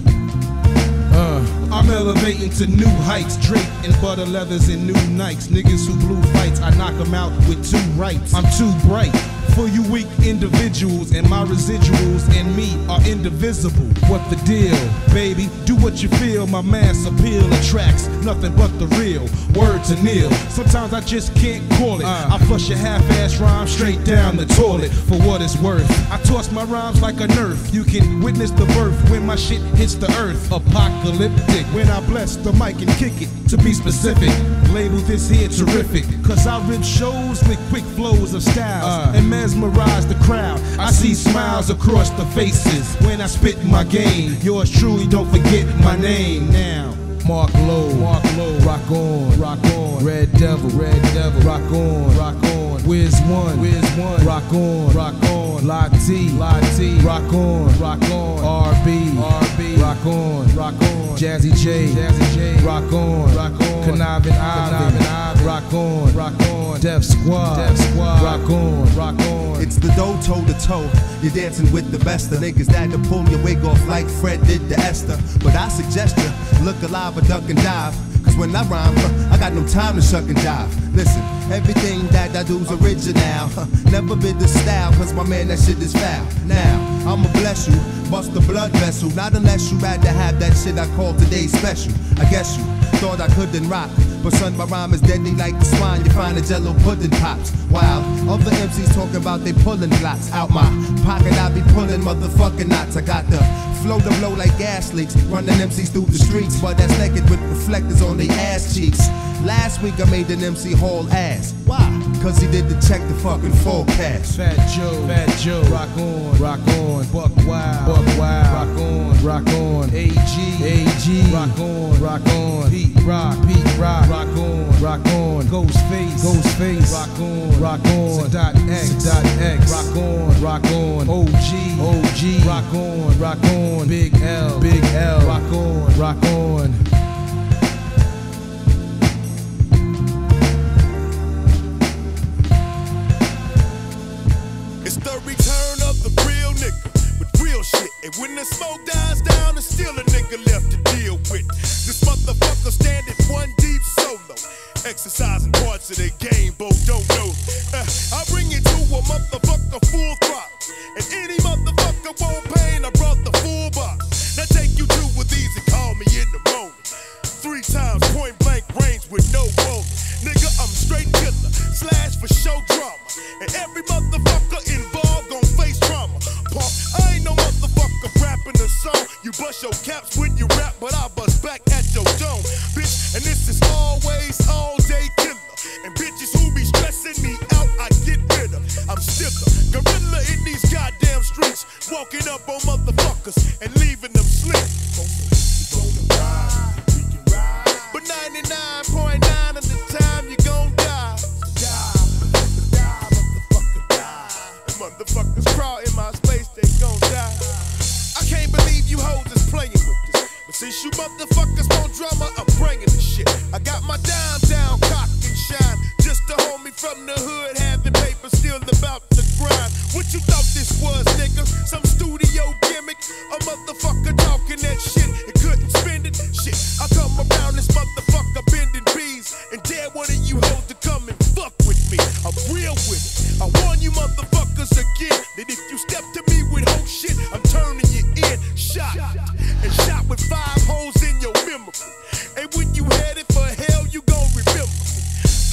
I'm elevating to new heights, draped in butter leathers and new Nikes. Niggas who blew fights, I knock them out with 2 rights. I'm too bright for you weak individuals, and my residuals and me are indivisible. What the deal, baby? Do what you feel. My mass appeal attracts nothing but the real. Word to Neil. Sometimes I just can't call it. I flush a half-ass rhyme straight down the toilet. For what it's worth, I toss my rhymes like a nerf. You can witness the birth when my shit hits the earth. Apocalyptic when I bless the mic and kick it. To be specific, label this here terrific. Cause I rip shows with quick flows of styles and mesmerize the crowd. I see smiles across the faces when I spit my game. Yours truly, don't forget my name now. Mark Low, rock on, Red Devil, rock on, Wiz One, rock on, Lati, rock on, RB, rock on, Jazzy J, rock on, Conniving Ivan, rock on, Def Squad, rock on. It's the dough toe to toe. You're dancing with the best of niggas that to pull your wig off like Fred did to Esther. But I suggest you look alive or duck and dive. Cause when I rhyme, I got no time to shuck and jive. Listen, everything that I do's original. Never been the style, cause my man, that shit is foul. Now, I'ma bless you, bust the blood vessel. Not unless you rather have that shit I call today special. I guess you thought I couldn't rock, but son, my rhyme is deadly like the swine. You find a jello pudding pops. While other MCs talking about they pulling blocks out my pocket, I be pulling motherfucking knots. I got the flow to blow like gas leaks, running MCs through the streets, but that's naked with reflectors on their ass cheeks. Last week I made an MC haul ass. Why? Cause he did the check the fucking forecast. Fat Joe, rock on, Buck Wild, rock on, AG, rock on, Pete Rock, rock on, Ghostface, rock on, X, rock on, OG, rock on, Big L, rock on. It's the return of the real nigga with real shit. And when the smoke dies down, there's still a nigga left to deal with. This motherfucker standing one deep solo, exercising parts of the game, Bo don't know. I bring it to a motherfucker full throttle, and any motherfucker won't pain, I brought the full box. Now take you to with these and call me in the morning. 3 times point blank range with no bonus. Nigga, I'm straight killer, slash for show drama, and every motherfucker involved gon' face trauma. Punk, I ain't no motherfucker rapping a song. You bust your caps when you rap, but I bust back at your dome, bitch. And this is always all day killer. And bitches who be stressing me out, I get rid of. I'm still a gorilla in these goddamn streets, walking up on motherfuckers and leaving them sleep. But 99.9 of the time you gon' die. Motherfuckers crawl in my space, they gon' die. I can't believe you hoes is playing with this, but since you motherfuckers want drama, I'm bringing the shit. I got my dime down, cock and shine, just a homie from the hood, having paper, still about to grind. What you thought this was, nigga? Some studio gimmick? A motherfucker talking that shit and couldn't spend it? Shit, I come around this motherfucker bending bees and dare one of you hoes to come and fuck with me. I'm real with it. I warn you motherfuckers again that if you step to me with whole shit, I'm turning you in. Shot and shot with 5 holes in your memory. And when you headed for hell, you gon' remember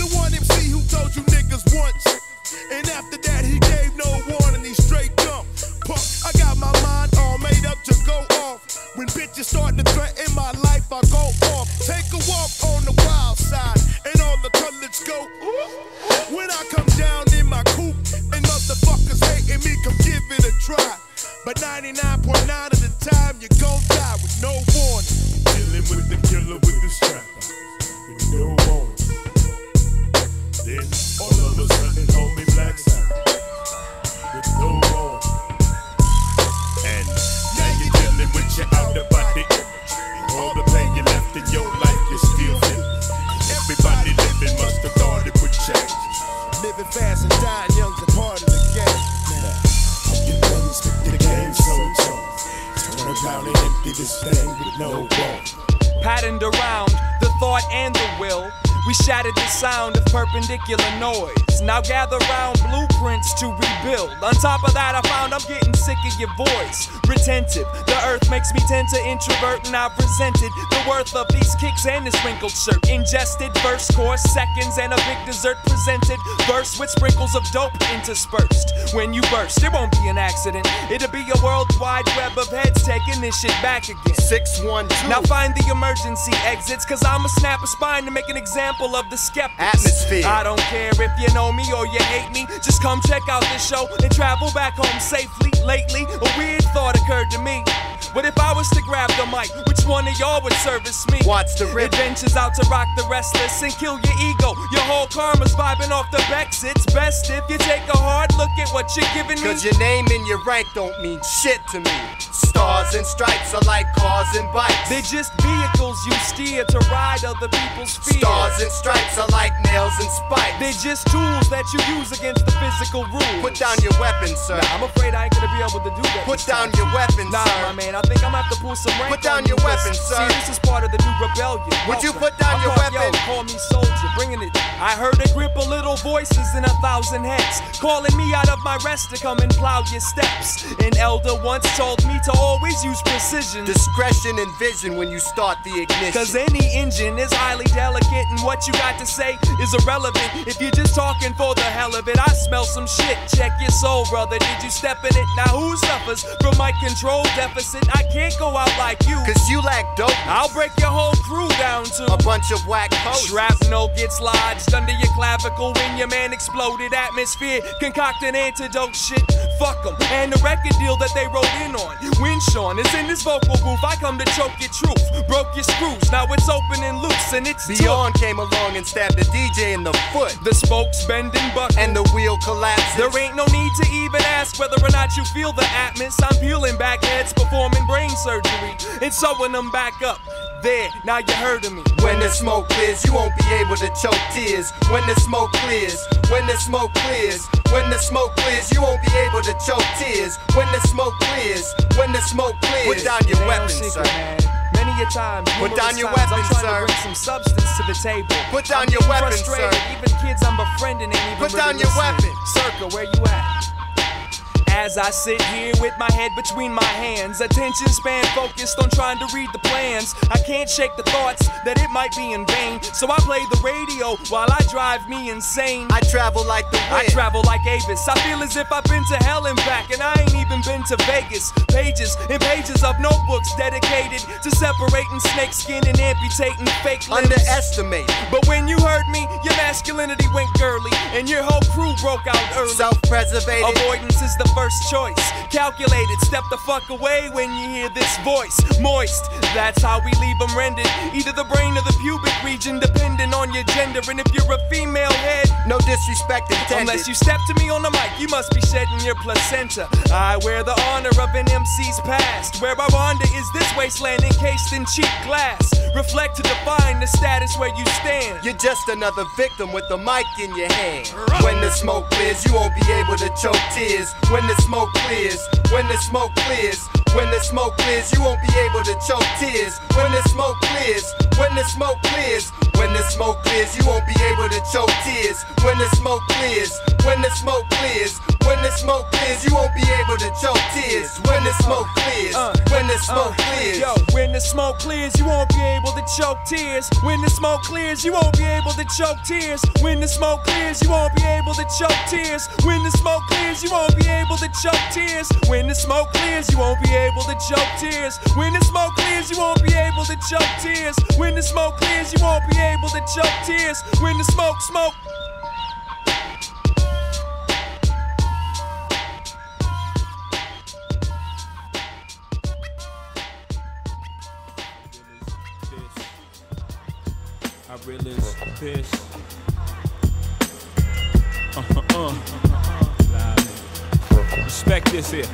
the one MC who told you niggas once, and after that he gave no warning, he straight dumb. Punk, I When bitches start to threaten my life, I go off. Take a walk on the wild side, and all the colors go. When I come down in my coupe, and motherfuckers hating me, come give it a try. But 99.9 of the time, you gon' die with no warning. Dealing with the killer with the strap, with no warning. Then all of a sudden, homie black side, with no warning. And now you're dealing with your outer body image. All the pain you left in your life, you still feel it. Everybody living must have thought it would change. Living fast and dying young's a part of the game. You know you spit the game so tough. Turn around and empty this thing with no wall. Patterned around the thought and the will, we shattered the sound of perpendicular noise. Now gather round blueprints to rebuild. On top of that, I found I'm getting sick of your voice. Retentive, the earth makes me tend to introvert, and I've resented the worth of these kicks and this wrinkled shirt. Ingested verse course, seconds and a big dessert presented. Verse with sprinkles of dope interspersed. When you burst, it won't be an accident. It'll be a worldwide web of heads taking this shit back again. 612. Now find the emergency exits, cause I'ma snap a spine to make an example of the skeptics. Atmosphere. I don't care if you know me or you hate me, just come check out this show and travel back home safely. Lately, a weird thought occurred to me. What if I was to grab the mic? Which one of y'all would service me? Watch the rip. Adventures out to rock the restless and kill your ego. Your whole karma's vibing off the Bex. It's best if you take a hard look at what you're giving me. Cause your name and your rank don't mean shit to me. Stars and stripes are like cars and bikes. They're just vehicles you steer to ride other people's fears. Stars and stripes are like nails and spikes. They're just tools that you use against the physical rules. Put down your weapons, sir. Nah, I'm afraid I ain't gonna be able to do that. Put down your weapons, nah, sir. My man, I think I'm gonna have to pull some rank. Put down your weapons, sir. See, this is part of the new rebellion. Would you put down your weapons? Yo, call me soldier, bringing it. I heard a grip of little voices in 1,000 heads, calling me out of my rest to come and plow your steps. An elder once told me to always use precision, discretion and vision when you start the ignition. Cause any engine is highly delicate, and what you got to say is irrelevant if you're just talking for the hell of it. I smell some shit, check your soul, brother. Did you step in it? Now who suffers from my control deficit? I can't go out like you, cause you lack dope. I'll break your whole crew down to a bunch of whack coats. Shrapnel gets lodged under your clavicle when your man exploded. Atmosphere, concoct an antidote shit. Fuck them, and the record deal that they wrote in on. When Sean is in this vocal booth, I come to choke your truth. Broke your screws, now it's open and loose, and it's Beyond came along and stabbed the DJ in the foot. The spokes bend and buckle, and the wheel collapses. There ain't no need to even ask whether or not you feel the atmos. I'm peeling back heads, performing brain surgery, and sewing them back up. There, now you heard of me. When the smoke clears, you won't be able to choke tears. When the smoke clears, when the smoke clears, when the smoke clears, you won't be able to choke tears. When the smoke clears, when the smoke clears. Put down your weapons, sir. Many a time, put down your weapons, I'm trying sir. to bring some substance to the table. Put down your weapons, sir. Even kids I'm befriending ain't even put down your weapons. Circa, where you at? As I sit here with my head between my hands, attention span focused on trying to read the plans. I can't shake the thoughts that it might be in vain, so I play the radio while I drive me insane. I travel like the wind. I travel like Avis. I feel as if I've been to hell and back, and I ain't even been to Vegas. Pages and pages of notebooks dedicated to separating snakeskin and amputating fake limbs. Underestimate. But when you heard me, your masculinity went girly, and your whole crew broke out early. Self-preservated. Avoidance is the first choice. Calculated, step the fuck away when you hear this voice. Moist, that's how we leave them rendered. Either the brain or the pubic region, depending on your gender. And if you're a female head, no disrespect intended. Unless you step to me on the mic, you must be shedding your placenta. I wear the honor of an MC's past, where Rwanda is this wasteland encased in cheap glass. Reflect to define the status where you stand. You're just another victim with the mic in your hand. When the smoke clears, you won't be able to choke tears. When the smoke clears, when the smoke clears, when the smoke clears, you won't be able to choke tears. When the smoke clears, when the smoke clears, when the smoke clears, you won't be able to choke tears. When the smoke clears, when the smoke clears, when the smoke clears, you won't be able to choke tears. When the smoke clears, when the smoke clears. Yo, when the smoke clears, you won't be able to choke tears. When the smoke clears, you won't be able to choke tears. When the smoke clears, you won't be able to choke tears. When the smoke clears, you won't be able to choke tears. When the smoke clears, you won't be able to choke tears. When the smoke clears, you won't be able to choke tears. When the smoke clears, you won't be able to choke tears. When the smoke. I realize this. Respect this here.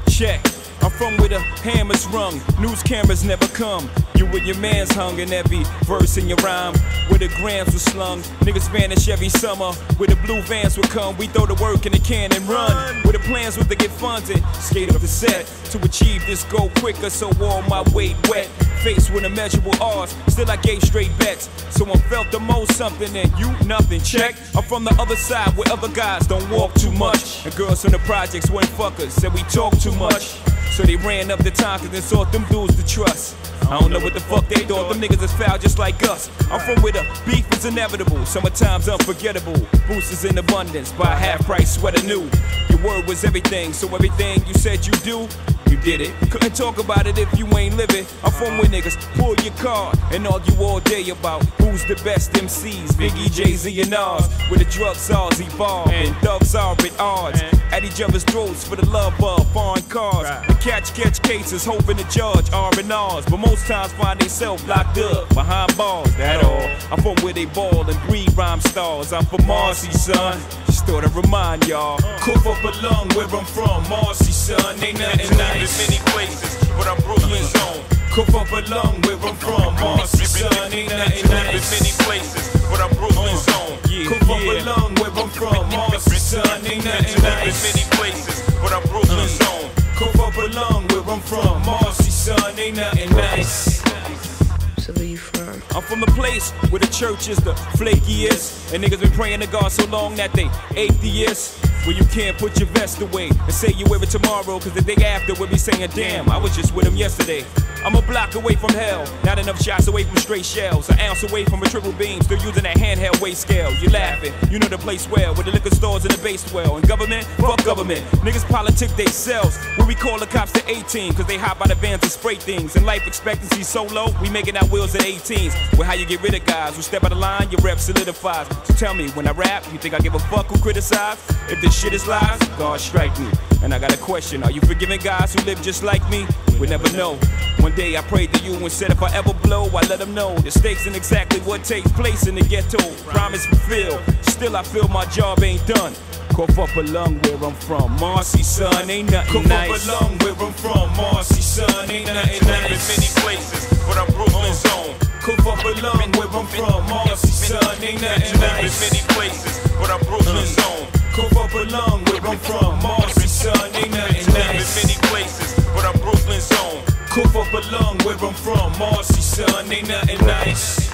Check. I'm from where the hammer's rung, news cameras never come. You with your mans hung in every verse in your rhyme. Where the grams were slung, niggas vanish every summer. Where the blue vans would come, we throw the work in the can and run. Where the plans were to get funded, skate up the set. To achieve this goal quicker, so all my weight wet. Faced with immeasurable odds, still I gave straight bets. Someone felt the most something and you nothing, check. I'm from the other side where other guys don't walk too much. And girls from the projects weren't fuckers, said we talk too much. So they ran up the time cause they sought them dudes to trust. I don't know what the fuck they thought, them niggas is foul just like us. I'm from where the beef is inevitable, summertime's unforgettable. Boosters in abundance, buy half price sweater new. Your word was everything, so everything you said you do, you did it. Couldn't talk about it if you ain't living. I'm from where niggas pull your card and argue all day about who's the best MCs, Biggie, Jay-Z and Nas. Where the drug czars evolve and thugs are at odds. At each other's throats for the love of foreign cars. The catch cases, hoping the judge R&Rs. But most times find themselves locked up behind bars, that all. I'm from where they ball and breed rhyme stars. I'm from Marcy, son. Just thought I'd remind y'all. Cough up a lung where I'm from, Marcy, son. Ain't nothing nice. Many places, but I'm Brooklyn's own. Cough up a lung where I'm from, Marcy, son. Ain't nothing nice. Many places, but I'm Brooklyn's own. Cough up a lung where I'm from, Marcy, son. Ain't nothing nice. Many places, but I'm Brooklyn's own. Cough up a lung where I'm from, Marcy, son. Ain't nothing nice. So where you from? I'm from the place where the church is the flakiest. And niggas been praying to God so long that they atheists. Where you can't put your vest away and say you wear it tomorrow, cause the day after we'll be saying, damn, I was just with him yesterday. I'm a block away from hell, not enough shots away from straight shells. An ounce away from a triple beam, still using that handheld weight scale. You laughing, you know the place well, with the liquor stores and the base well. And government, fuck government, niggas politic they selves. Where we call the cops to 18, cause they hop out of vans and spray things. And life expectancy so low, we making our wheels at 18s. Well, how you get rid of guys who step out of line, your rep solidifies. So tell me, when I rap, you think I give a fuck who criticize? If this shit is lies, God strike me. And I got a question, are you forgiving guys who live just like me? We never know. One day I prayed to you and said if I ever blow, I let them know the stakes and exactly what takes place in the ghetto. Promise fulfilled, still I feel my job ain't done. Cough up a lung where I'm from, Marcy, son, ain't nothing nice. Cough up a lung where I'm from, Marcy, son, ain't nothing nice. Many places, but I'm Brooklyn's own. Cough up a lung where I'm from, Marcy, son, ain't nothing nice. Many places, but I'm Brooklyn's own. Cough up a lung where I'm from, Marcy, son, ain't nothing nice. Many places, but I'm Brooklyn's own. Cough up a lung where I'm from, Marcy, son, ain't nothing nice.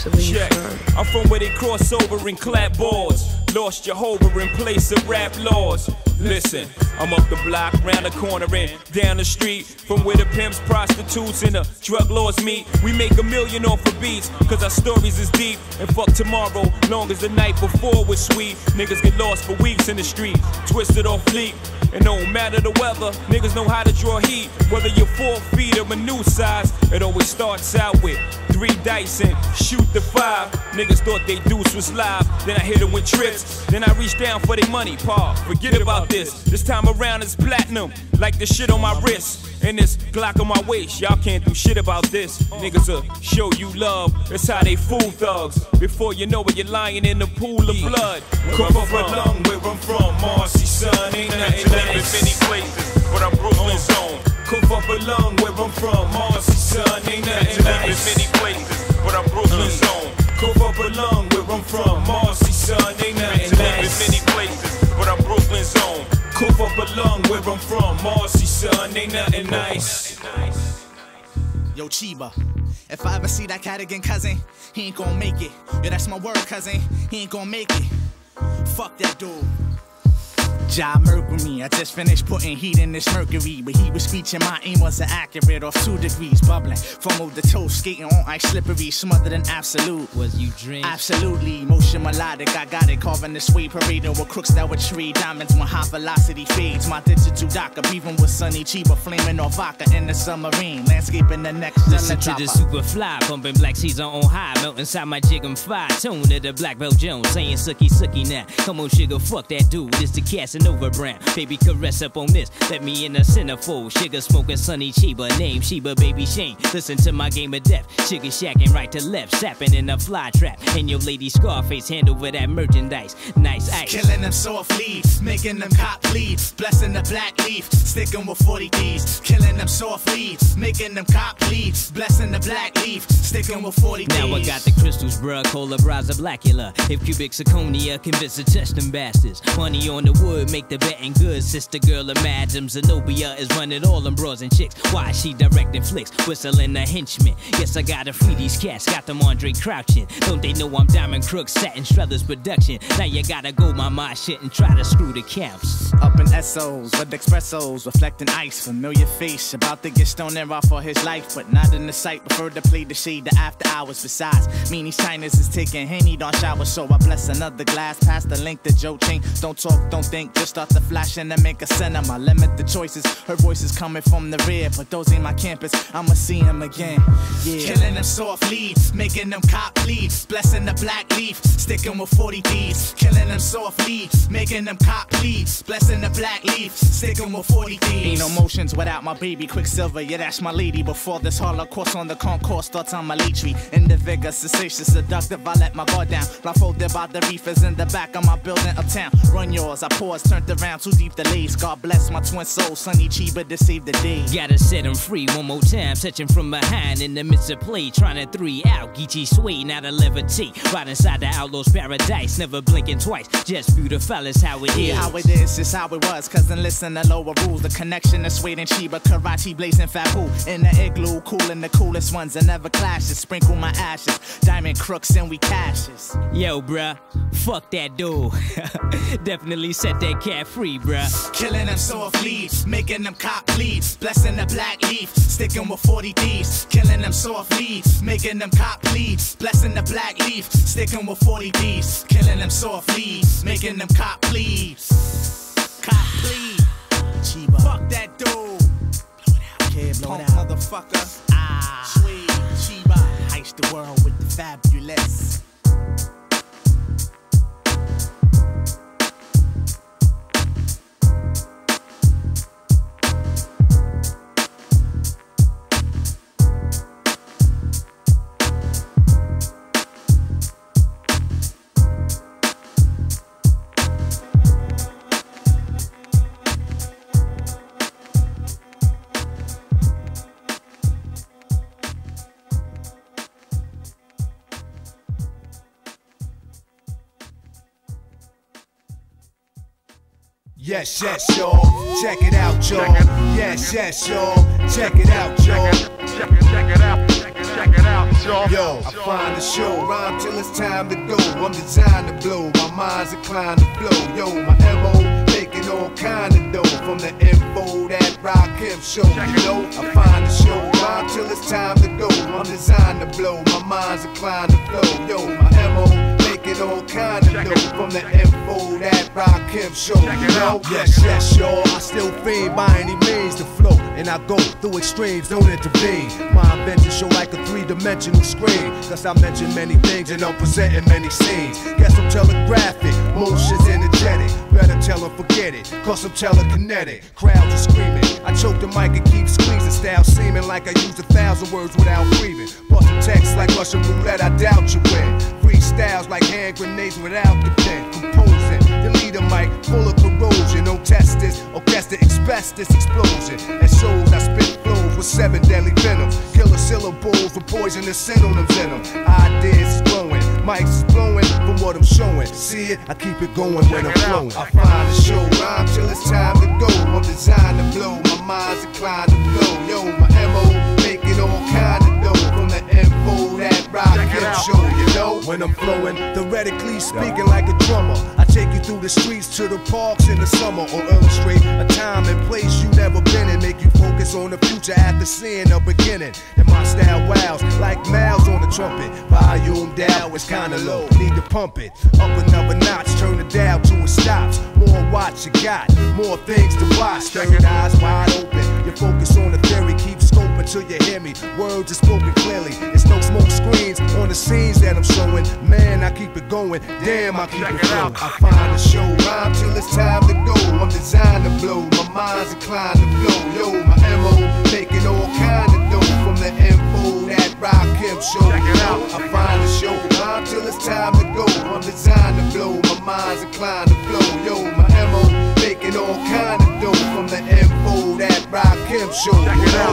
So where you Check. from? I'm from where they cross over and clap boards. Lost Jehovah in place of rap laws. Listen, I'm up the block, round the corner and down the street. From where the pimps, prostitutes, and the drug lords meet. We make $1 million off of beats, cause our stories is deep. And fuck tomorrow, long as the night before was sweet. Niggas get lost for weeks in the street, twisted off fleet. And no matter the weather, niggas know how to draw heat. Whether you're 4 feet or a new size, it always starts out with 3 dice and shoot the 5. Niggas thought they deuce was live, then I hit them with trips. Then I reach down for their money, paw, forget about this. This time around it's platinum, like the shit on my wrist. And this Glock on my waist, y'all can't do shit about this. Niggas will show you love, that's how they fool thugs. Before you know it, you're lying in the pool of blood. Cough up a lung where I'm from, Marcy, son, ain't nothing nice. Many places, but I'm Brooklyn's own. Cough up a lung where I'm from, Marcy, son, ain't nothing nice. Many places, but I'm Brooklyn's own. Cough up a lung where I'm from, Marcy, son, ain't nothing nice. Many places, but I'm Brooklyn's own. Cough up a lung where I'm from, Marcy, son, ain't nothing nice. Yo, Chiba, if I ever see that cat again, cousin, he ain't gon' make it. Yo, that's my word, cousin, he ain't gon' make it. Fuck that dude. Ja murdered me. I just finished putting heat in this Mercury, but he was screeching my aim wasn't accurate. Off 2 degrees, bubbling from over the toe, skating on ice slippery, smothered in absolute. Was you drink? Absolutely, motion melodic. I got it carving the suede parading with crooks that would trade diamonds when high velocity fades. My digital docker, breathing with sunny Chiba, flaming off vodka in the submarine, landscaping the next. Listen to the super fly, bumping black season on high, melting inside my jig and fire. Tune to the Black Belt Jones, saying sucky sucky now. Come on, sugar, fuck that dude. It's the Casanova brand. Baby, caress up on this. Let me in the centerfold. Sugar smoking sunny Chiba, name Sheba, baby Shane. Listen to my game of death. Sugar shacking right to left, sapping in a fly trap. And your lady Scarface hand over that merchandise. Nice ice. Killing them softly, making them cop bleed. Blessing the black leaf, sticking with 40 D's. Killing them softly, making them cop bleed. Blessing the black leaf, sticking with 40 D's. Now I got the crystals, bruh. Cola Braza Blackula. If cubic zirconia convince to touch them bastards. Money on the wood, make the betting good. Sister girl of Madam Zenobia is running all them bros and chicks. Why she directing flicks, whistling a henchman. Yes, I gotta free these cats, got them Andre crouching. Don't they know I'm Diamond Crook, Satin Struthers production? Now you gotta go my mind shit and try to screw the camps. Up in SOs with expressos, reflecting ice. Familiar face, about to get stoned and raw for his life, but not in the sight. Prefer to play the shade the after hours. Besides, meanie Chinas is taking Henny, don't shower, so I bless another glass. Pass the link to Joe Ching. Don't talk, don't think, just start the flashing and make a cinema. Limit the choices, her voice is coming from the rear, but those ain't my campus, I'ma see him again. Yeah. Killing them softly, making them cop bleed. Blessing the black leaf, sticking with 40 D's. Killing them softly, making them cop bleed. Blessing the black leaf, sticking with 40 D's. Ain't no motions without my baby Quicksilver, yeah that's my lady. Before this Holocaust on the concourse starts on my late tree. In the vigor, sensations, seductive, I let my guard down. Blindfolded by the reefers in the back of my building uptown. Run yours, I pause, turned around, too deep delays. God bless my twin soul, Sunny Chiba to save the day. Gotta set him free one more time, touching from behind in the midst of play, trying to 3 out. Geechee sway, now to levitate, right inside the outlaws paradise, never blinking twice, just beautiful is how it is. Yeah, how it is, it's how it was, cousin listen to lower rules. The connection is Suede and Chiba, Karachi blazing Fabu. In the igloo, coolin' the coolest ones and never clashes. Sprinkle my ashes, diamond crooks and we cashes. Yo, bruh, fuck that dude. Definitely set that cat free, bruh. Killing them softly, making them cop bleed. Blessing the black leaf, sticking with 40 D's. Killing them softly, making them cop bleed. Blessing the black leaf, sticking with 40 D's. Killing them softly, making them cop bleed. Cop bleed. Chiba. Fuck that dude. Blow it out, kid, blow it out. Motherfucker. Sweet Chiba. Ice the world with the fabulous. Yes, yes, y'all. Check it out, y'all. Yes, yes, y'all. Check it out, y'all. Check it out. Check it out, y'all. Yo, I find the show, rhyme till it's time to go. I'm designed to blow, my mind's inclined to flow. Yo, my MO making all kind of dough. From the info that Rock Him show, you know. I find the show, rhyme till it's time to go. I'm designed to blow, my mind's inclined to flow. Yo, my MO making all kind of dough. From the info that Rock Him show, you know. Yes, yes, y'all. I still feed by any means to flow, and I go through extremes, don't intervene. My invention show like a 3-dimensional screen, cause I mention many things and I'm presenting many scenes. Guess I'm telegraphic, motion's energetic. Better tell them forget it, cause I'm telekinetic. Crowds are screaming, I choke the mic and keep squeezing. Style seeming like I use 1,000 words without breathing. Bustin' text like Russian roulette, I doubt you win. Freestyles like hand grenades without the pen. Composing, delete a mic full of corrosion. No test this, orchestra express this explosion. And shows I spit flows with 7 deadly venoms. Killer syllables with poisonous synonyms in them. Ideas is glowing, mics is blowing from what I'm showing. See it, I keep it going when I'm flowing. I find a show, rhyme till it's time to go. I'm designed to blow, my mind's inclined to blow. Yo, my MO making all kind of dough. From the info that Rock Him show, you know. when I'm flowing. Theoretically speaking, like a drummer, I take you through the streets to the parks in the summer, or illustrate a time and place you never been in. Make you focus on the future after seeing the beginning. And my style wows like mouths on the trumpet. Volume down, it's kinda low, need to pump it up another notch. Turn the dial till it stops. More watch you got, more things to watch. Third eyes wide open. You focus on the theory, keep scoping till you hear me. Words are spoken clearly. It's no smoke screens on the scenes that I'm showing. Man, I keep it going. Damn, I keep it flowing. I find a show rhyme till it's time to go. I'm designed to blow. My mind's inclined to flow. Yo, my MO making all kind of dough from the info that Rock Him show. I find a show rhyme till it's time to go. I'm designed to blow. My mind's inclined to flow. Yo, my MO making all kind of dough from the info that Rock Him show.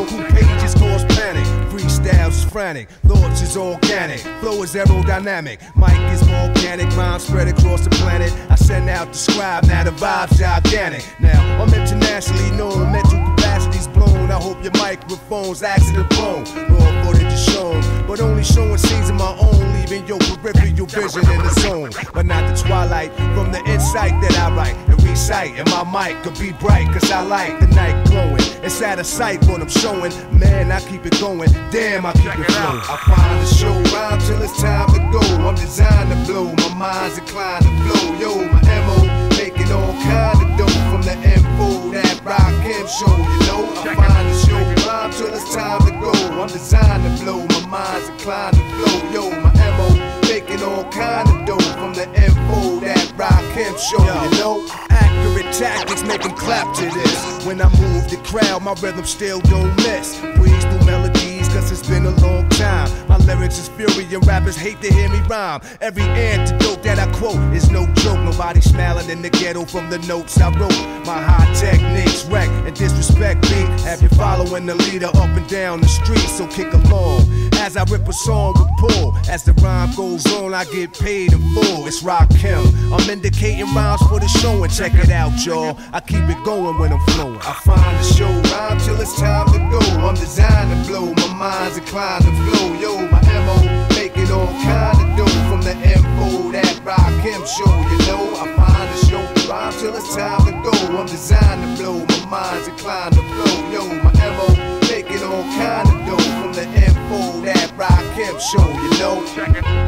Who pages cause panic. Freestyles is frantic, thoughts is organic, flow is aerodynamic, mic is volcanic, rhymes spread across the planet. I send out the scribe, now the vibe's gigantic. Now I'm internationally known, mental capacity's blown. I hope your microphone's accident prone. Raw footage is shown, but only showing scenes of my own, leaving your peripheral vision in the zone. But not the twilight from the insight that I write and recite. And my mic could be bright, cause I like the night glowing. It's out of sight what I'm showing. Man, I keep it going. Damn, I keep it flowing. I find a show rhyme till it's time to go. I'm designed to blow. My mind's inclined to flow. Yo, my MO making all kind of dough from the info that Rock Him show. You know, I find a show rhyme till it's time to go. I'm designed to blow. My mind's inclined to flow. Yo, my MO making all kind of dough from the info that Rock Him show. You know, accurate tactics make them clap to this. When I move the crowd, my rhythm still don't miss. Breeze through melodies, cause it's been a long time. My lyrics is fury and rappers hate to hear me rhyme. Every antidote that I quote is no joke. Nobody smiling in the ghetto from the notes I wrote. My high techniques wreck and disrespect me. Have you following the leader up and down the street, so kick along as I rip a song with pull. As the rhyme goes on, I get paid in full. It's Rock Him. I'm indicating rhymes for the show, and check it out, y'all. I keep it going when I'm flowing. I find a show rhyme till it's time to go. I'm designed to blow. My mind's inclined to flow. Yo, my MO making all kind of dough from the info that Rock Him show. You know, I find a show rhyme till it's time to go. I'm designed to blow. My mind's inclined to flow. Yo, my MO making all kind of dough from the info that Rock Him show. You know,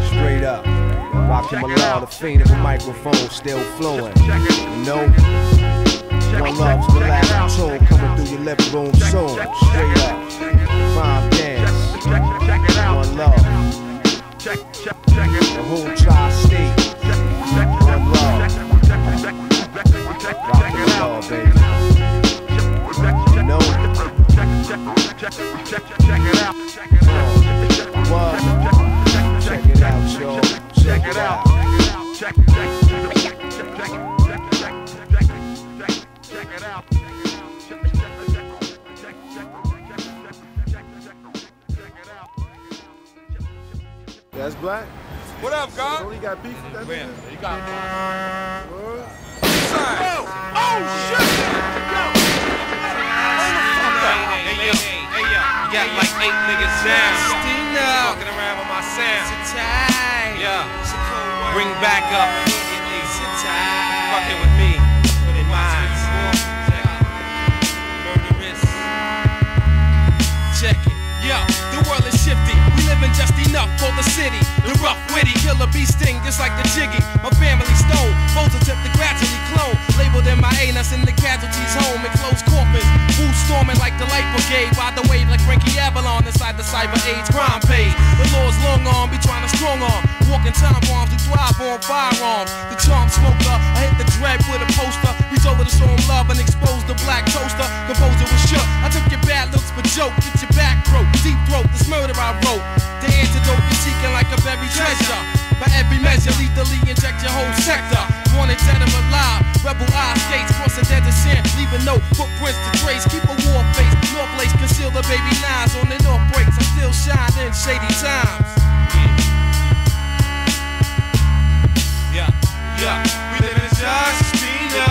straight up. Rockin' my law, the fiend of a microphone still flowing. You know, one love's the last tune coming through your living room soon. Straight up, fine dance. One love, the whole tri-state. One love, rockin' my law, baby. You know, check it out, y'all. Check it out. Check it out. That's Black. What up, God? Only got beef with that nigga? You got Oh, shit! Hey, yo. You got like 8 niggas down. Walking around with my sound. Yeah. Bring back up. Fucking with me. With minds. Murderous. Check it. Yo, the world is shifty. We living just enough for the city. The rough, witty, killer bee sting just like the jiggy. My family stole. Foes attempt to gradually clone. Labeled in my anus in the casualties home and closed coffins. Wu storming like the light brigade. Ride the wave like Frankie Avalon inside the cyber age crime page. The law's long arm, be trying to strong arm. Walking time bombs, we thrive on firearms. The charm smoker, I hit the dread with a poster. Reach over to show him love and expose the black toaster. Composer was shook. I took your bad looks for joke. Get your back broke, deep throat. This murder I wrote. The antidote you're seeking like a buried treasure. By every measure, lethally inject your whole sector. Wanted dead or alive. Rebel eyes, skates cross the desert sand, leaving no footprints to trace. Keep a war face. North lace conceal the baby knives on the north breaks. I still shine in shady times. Yeah, we live in Justina.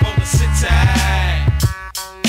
For the city.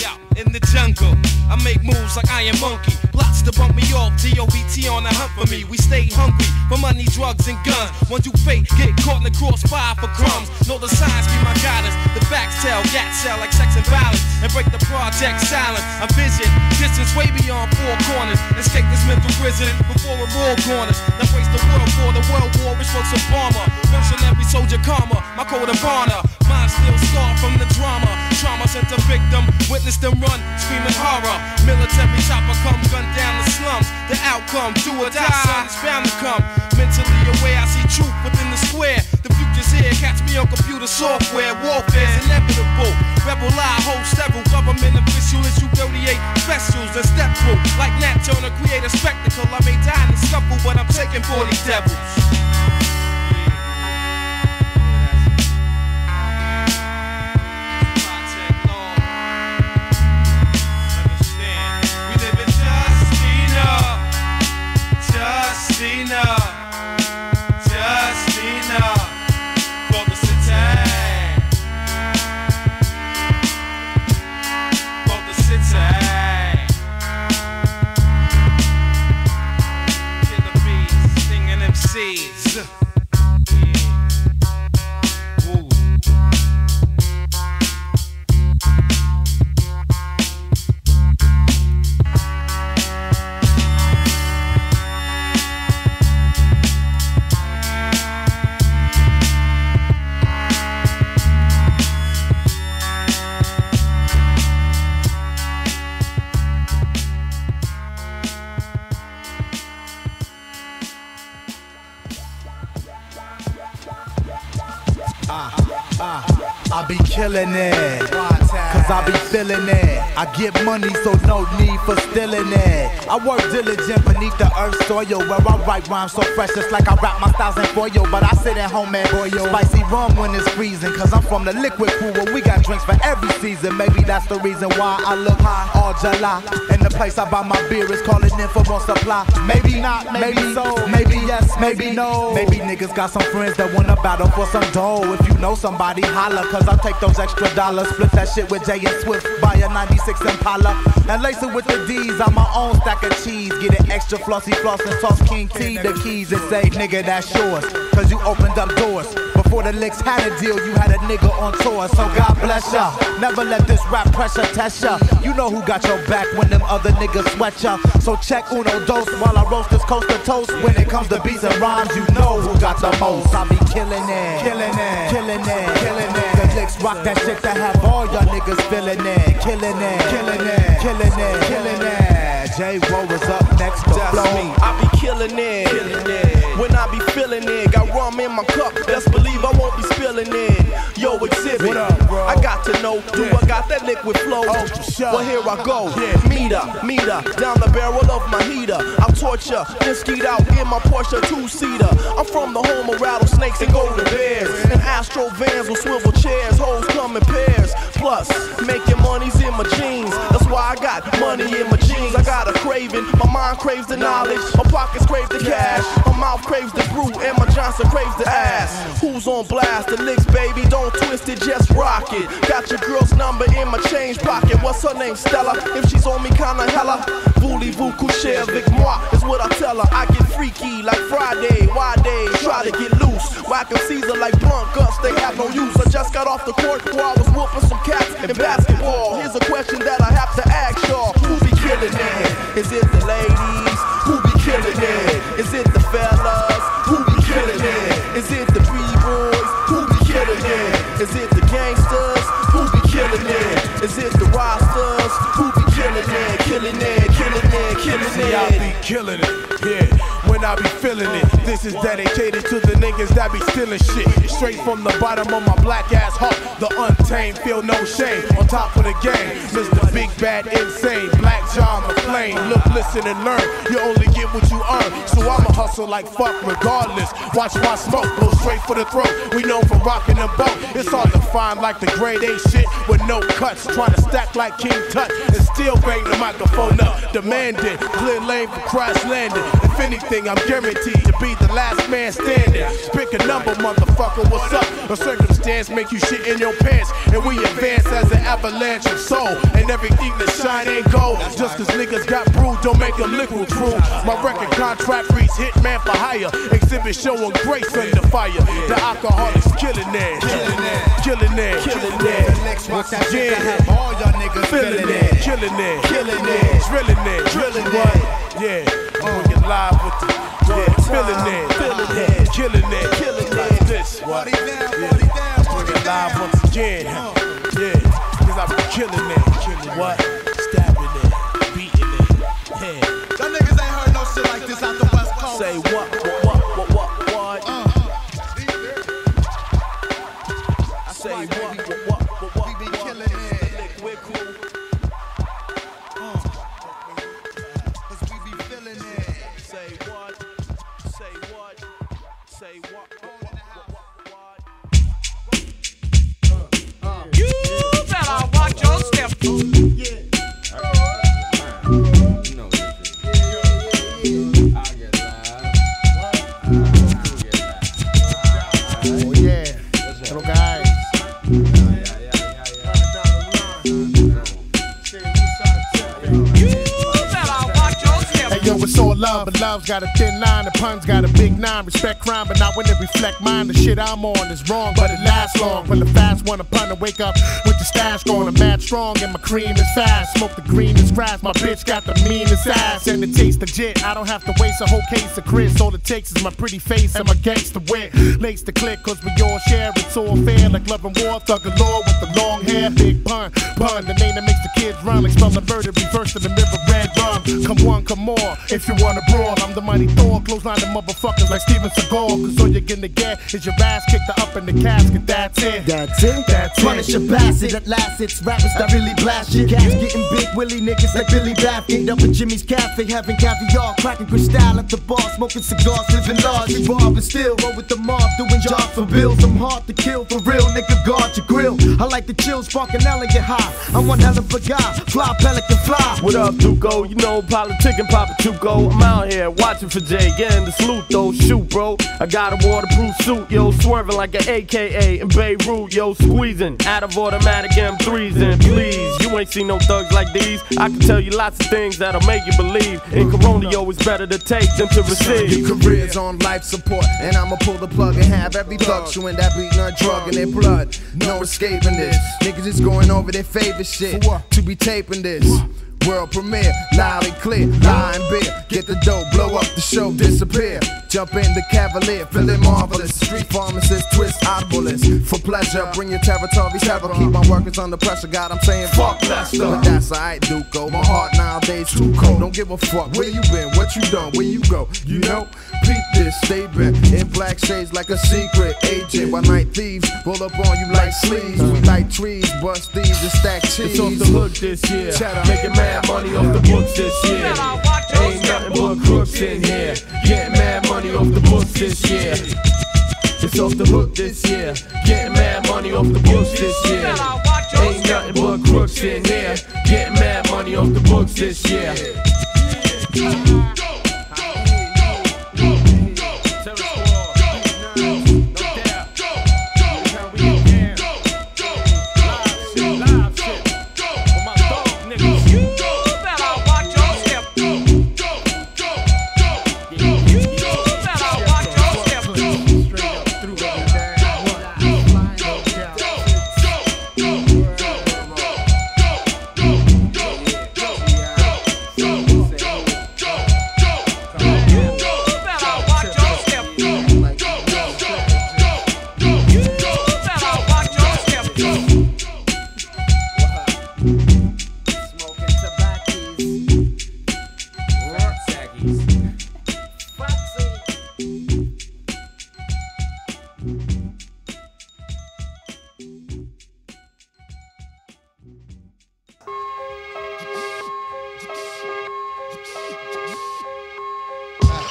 Yeah, in the jungle, I make moves like giant monkey. Plots to bump me off, G-O-B-T on the hunt for me. We stay hungry for money, drugs, and guns. Once you fake, get caught in the crossfire for crumbs. Know the signs be my guidance. The facts tell, gat sell like sex and violence. And break the project silence. A vision, distance way beyond four corners. Escape this mental prison before a war corners. Now face the world for the world war, it's folks of bomber. Mercenary soldier karma, my code of honor. Mind still scarred from the drama. Trauma sent a victim, witness them run, screaming horror. Military chopper come, gun down the slums. The outcome, do or die, son, it's bound to come. Mentally aware, I see truth within the square. The future's here, catch me on computer software. Warfare's inevitable. Rebel lie, hold several government officials. Issue 38 specials and step through. Like Nat Turner, create a spectacle. I may die in the scuffle, but I'm taking 40 devils. I be killing it, cause I be feeling it. I get money, so no need for stealing it. I work diligent beneath the earth's soil, where I write rhymes so fresh, it's like I wrap my styles in foil. But I sit at home and boil spicy rum when it's freezing, cause I'm from the liquid pool where we got drinks for every season. Maybe that's the reason why I look high all July. And the place I buy my beer is calling in for more supply. Maybe not, maybe so, maybe yes, maybe no. Maybe niggas got some friends that wanna battle for some dough. If you know somebody, holla, cause I'll take those extra dollars. Split that shit with Jay and Swift, buy a 96 Impala and lace it with the D's. I'm my own stack of cheese. Get it extra flossy floss and toss King T the keys and say, nigga, that's yours, cause you opened up doors. Before the licks had a deal, you had a nigga on tour. So God bless ya. Never let this rap pressure test ya. You know who got your back when them other niggas sweat ya. So check uno dos while I roast this coast to toast. When it comes to beats and rhymes, you know who got the most. I be killing it, killing it, killing it, killing it. The licks rock that shit to have all y'all niggas feeling it. Killing it, killing it, killing it, killing it. J-Wo was up next to Flow. I be killing it, when I be feeling it. Got rum in my cup, best believe I won't be spilling it. Yo, exhibit, what up, bro? I got to know, do I got that liquid flow? Well, here I go, meter, down the barrel of my heater. I'll torture, then skeet out in my Porsche 2-seater. I'm from the home of rattlesnakes and golden bears, and Astro vans with swivel chairs, hoes come in pairs. Plus, making money's in my jeans, that's why I got money in my jeans. I got a craving, my mind craves the knowledge, my pockets crave the cash, my mouth craves the brew, and my Johnson craves the ass. Who's on blast? The licks, baby, don't twist it, just rock it. Got your girl's number in my change pocket. What's her name? Stella. If she's on me, kinda hella. Voulez-vous coucher avec moi? Is what I tell her. I get freaky like Friday, why day? Try to get loose. Whacking Caesar like blunt guts, they have no use. I just got off the court where I was whooping some cats in basketball. Here's a question that I have to ask y'all: who be killing it? Is it the ladies? Who be killing it? Is it the fellas? Who be killing it? Is it the B-boys? Who be killing it? Is it the gangsters? Who be killing it? Is it the rosters? Who be killing it? Killing it, killing it, killing it. I be killing it, yeah. When I be feeling it, this is dedicated to the niggas that be stealing shit. Straight from the bottom of my black ass heart, the untamed, feel no shame. On top of the game, Mr. Big Bad Insane, Black John McClane. Look, listen and learn, you only get what you earn. So I'ma hustle like fuck regardless. Watch my smoke, go straight for the throat. We know from rocking the boat, it's hard to find like the grade A shit with no cuts. Trying to stack like King Tut and still bang the microphone up. Demanding, clear lane for crash landing. If anything, I'm guaranteed to be the last man standing. Pick a number, motherfucker, what's up? A circumstance make you shit in your pants, and we advance as an avalanche of soul. And everything that shine ain't gold. Just cause niggas got brewed, don't make them liquid true. My record contract reads Hitman for hire. Exhibit showing grace under fire. The Alkaholiks killing it. Killing it. Killing it. Once that shit I have all y'all niggas feeling it. Killing it. Killing it. Drilling it. Drilling it. Yeah. Bring it live with the feeling it. Feeling it. Killing it. Killing it. Like this. What? Yeah. Bring it live once again. Yeah. Cause I be killing it. Killing what? Stabbing it. Beating it. Yeah. Y'all niggas ain't heard no shit like this out the West Coast. Say what? I say what? We be killing it. We're cool. Cause we be feeling it. Say what? Say what? Say what? You better watch your step. Oh yeah, little guys. Hey yo, it's all love, but love's got a thin line, and puns got a big nine. Respect crime, but not when it reflect mine. The shit I'm on is wrong, but it lasts long. When the fast one, a pun to wake up with the stash going. I'm mad strong, and my cream is fast. Smoke the greenest grass, my bitch got the meanest ass, and it tastes legit. I don't have to waste a whole case of Chris. All it takes is my pretty face and my gangster wit. Lace the click, cause we all share. It's all fair, like love and war. Thug galore with the long hair. Big pun, the name that makes the kids run. Like spelling murder, reverse to the mirror, red rum. Come one, come more. If you wanna brawl, I'm the mighty Thor. Clothesline the motherfuckers like Steven Seagal. Cause all you're gonna get is your ass kicked up in the casket. That's it. That's it. That's it. Punish a bastard. At last, it's rappers that really blast shit. Cats getting big willy niggas like Billy Baffin. Up at Jimmy's Cafe, having caviar, cracking crystal at the bar, smoking cigars, living large. We rob and still roll with the mob, doing jobs for bills. I'm hard to kill for real, nigga. Guard your grill. I like the chill, sparking elegant high. I'm one hell of a guy. Fly pelican fly. What up, Duco? You know, politicking, Papa Tuco. I'm out here watching for Jay, getting the salute though. Shoot, bro. I got a waterproof suit, yo, swerving like an AKA in Beirut, yo, squeezing out of automatic M3s. And please, you ain't seen no thugs like these. I can tell you lots of things that'll make you believe. In Corona, yo, it's better to take than to receive. Your career's on life support, and I'ma pull the plug and have every thug chewing that Beatnut drug in their blood. No escaping this. Niggas is going over their favorite shit to be taping this. World premiere, loud and clear, lie and beer. Get the dough, blow up the show, disappear. Jump in the Cavalier, feeling marvelous. Street pharmacist, twist audiblest. For pleasure, bring your territory terror. Keep my workers under pressure, God, I'm saying fuck Lester. But that's alright, Duco. My heart nowadays too cold. Don't give a fuck where you been, what you done, where you go. You know, peep this, stay bent in black shades like a secret agent. While night thieves roll up on you like sleeves. We like trees, bust thieves and stack cheese. It's off the hook this year, making mad money off the books this year. Ain't nothing but crooks in here, getting mad money off the books this year. It's off the hook this year, getting mad money off the books this year. Ain't nothing but crooks in here, getting mad money off the books this year.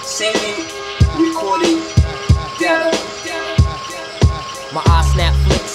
Singing, recording, data. My eye snap flicks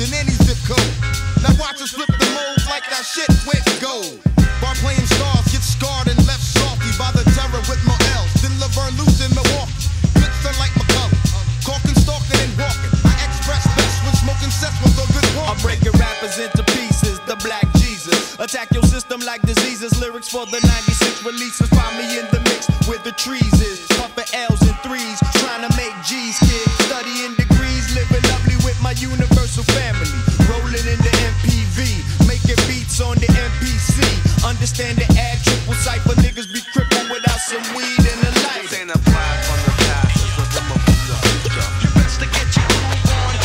than any zip code. Now watch us flip the mold like that shit went gold. Bar playing stars get scarred and left salty by the terror with more L's. Then Laverne loose in Milwaukee. Blitzing like McCullough. Corking, stalking, and walking. I express best when smoking sets with a good walk. I'm breaking rappers into pieces, the Black Jesus. Attack your system like diseases. Lyrics for the 96 releases. Find me in the mix where the trees is. Puffin' L's and threes. Trying to make G's, kid. Studying degrees. Living lovely with my universal family. Rolling in the MPV. Making beats on the MPC. Understand the ad triple cipher. Niggas be crippled without some weed in the light. This ain't a blast from the past. It's a rim of the future. You best to get your groove on.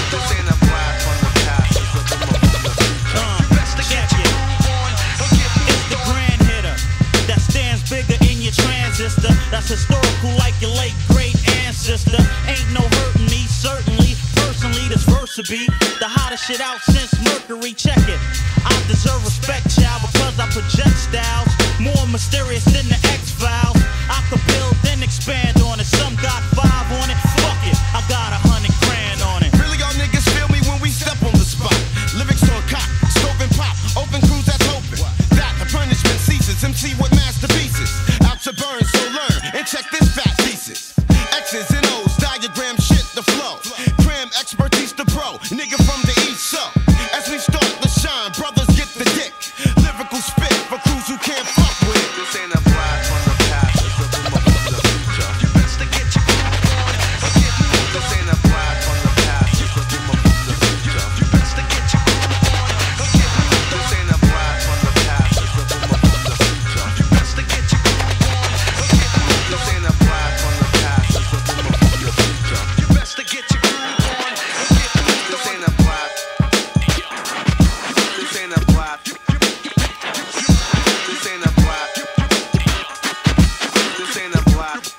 This ain't a blast from the past. It's a rim of the future. You best to get your groove on. It's the grand hitter that stands bigger in your transistor. That's historical like your late great ancestor. Ain't no hurting me, certainly. Personally, this verse would be the hottest shit out since Mercury. Check it. I deserve respect, child, because I project styles more mysterious than the X-Files. I could build then expand on it. Some got 5 on it. Fuck it, I got 100 grand on it. Really, y'all niggas feel me when we step on the spot. Lyrics on cop, scope and pop, open crews that's open. That the punishment ceases. MC with masterpieces. Out to burn, so learn and check this fat thesis. X's and O's, diagram shit, the flow. Cram expertise the pro, nigga from the east. So as we start to shine, brothers get the dick. Lyrical spit for crews who can't fuck with it. This ain't a blast from the past. It's a rim of the future. You best to get your groove on. This ain't a blast from the past. It's a rim of the future. You best to get your groove on. This ain't a blast from the past. It's a rim of the future. You best to get your groove on. This ain't a blast from the past. It's a rim of the future. You best to get your groove on. This ain't a blast. This ain't a blast. This ain't a blast. This ain't a blast.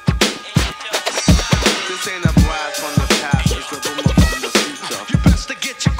This ain't a blast from the past. It's a rumor from the future. You best to get your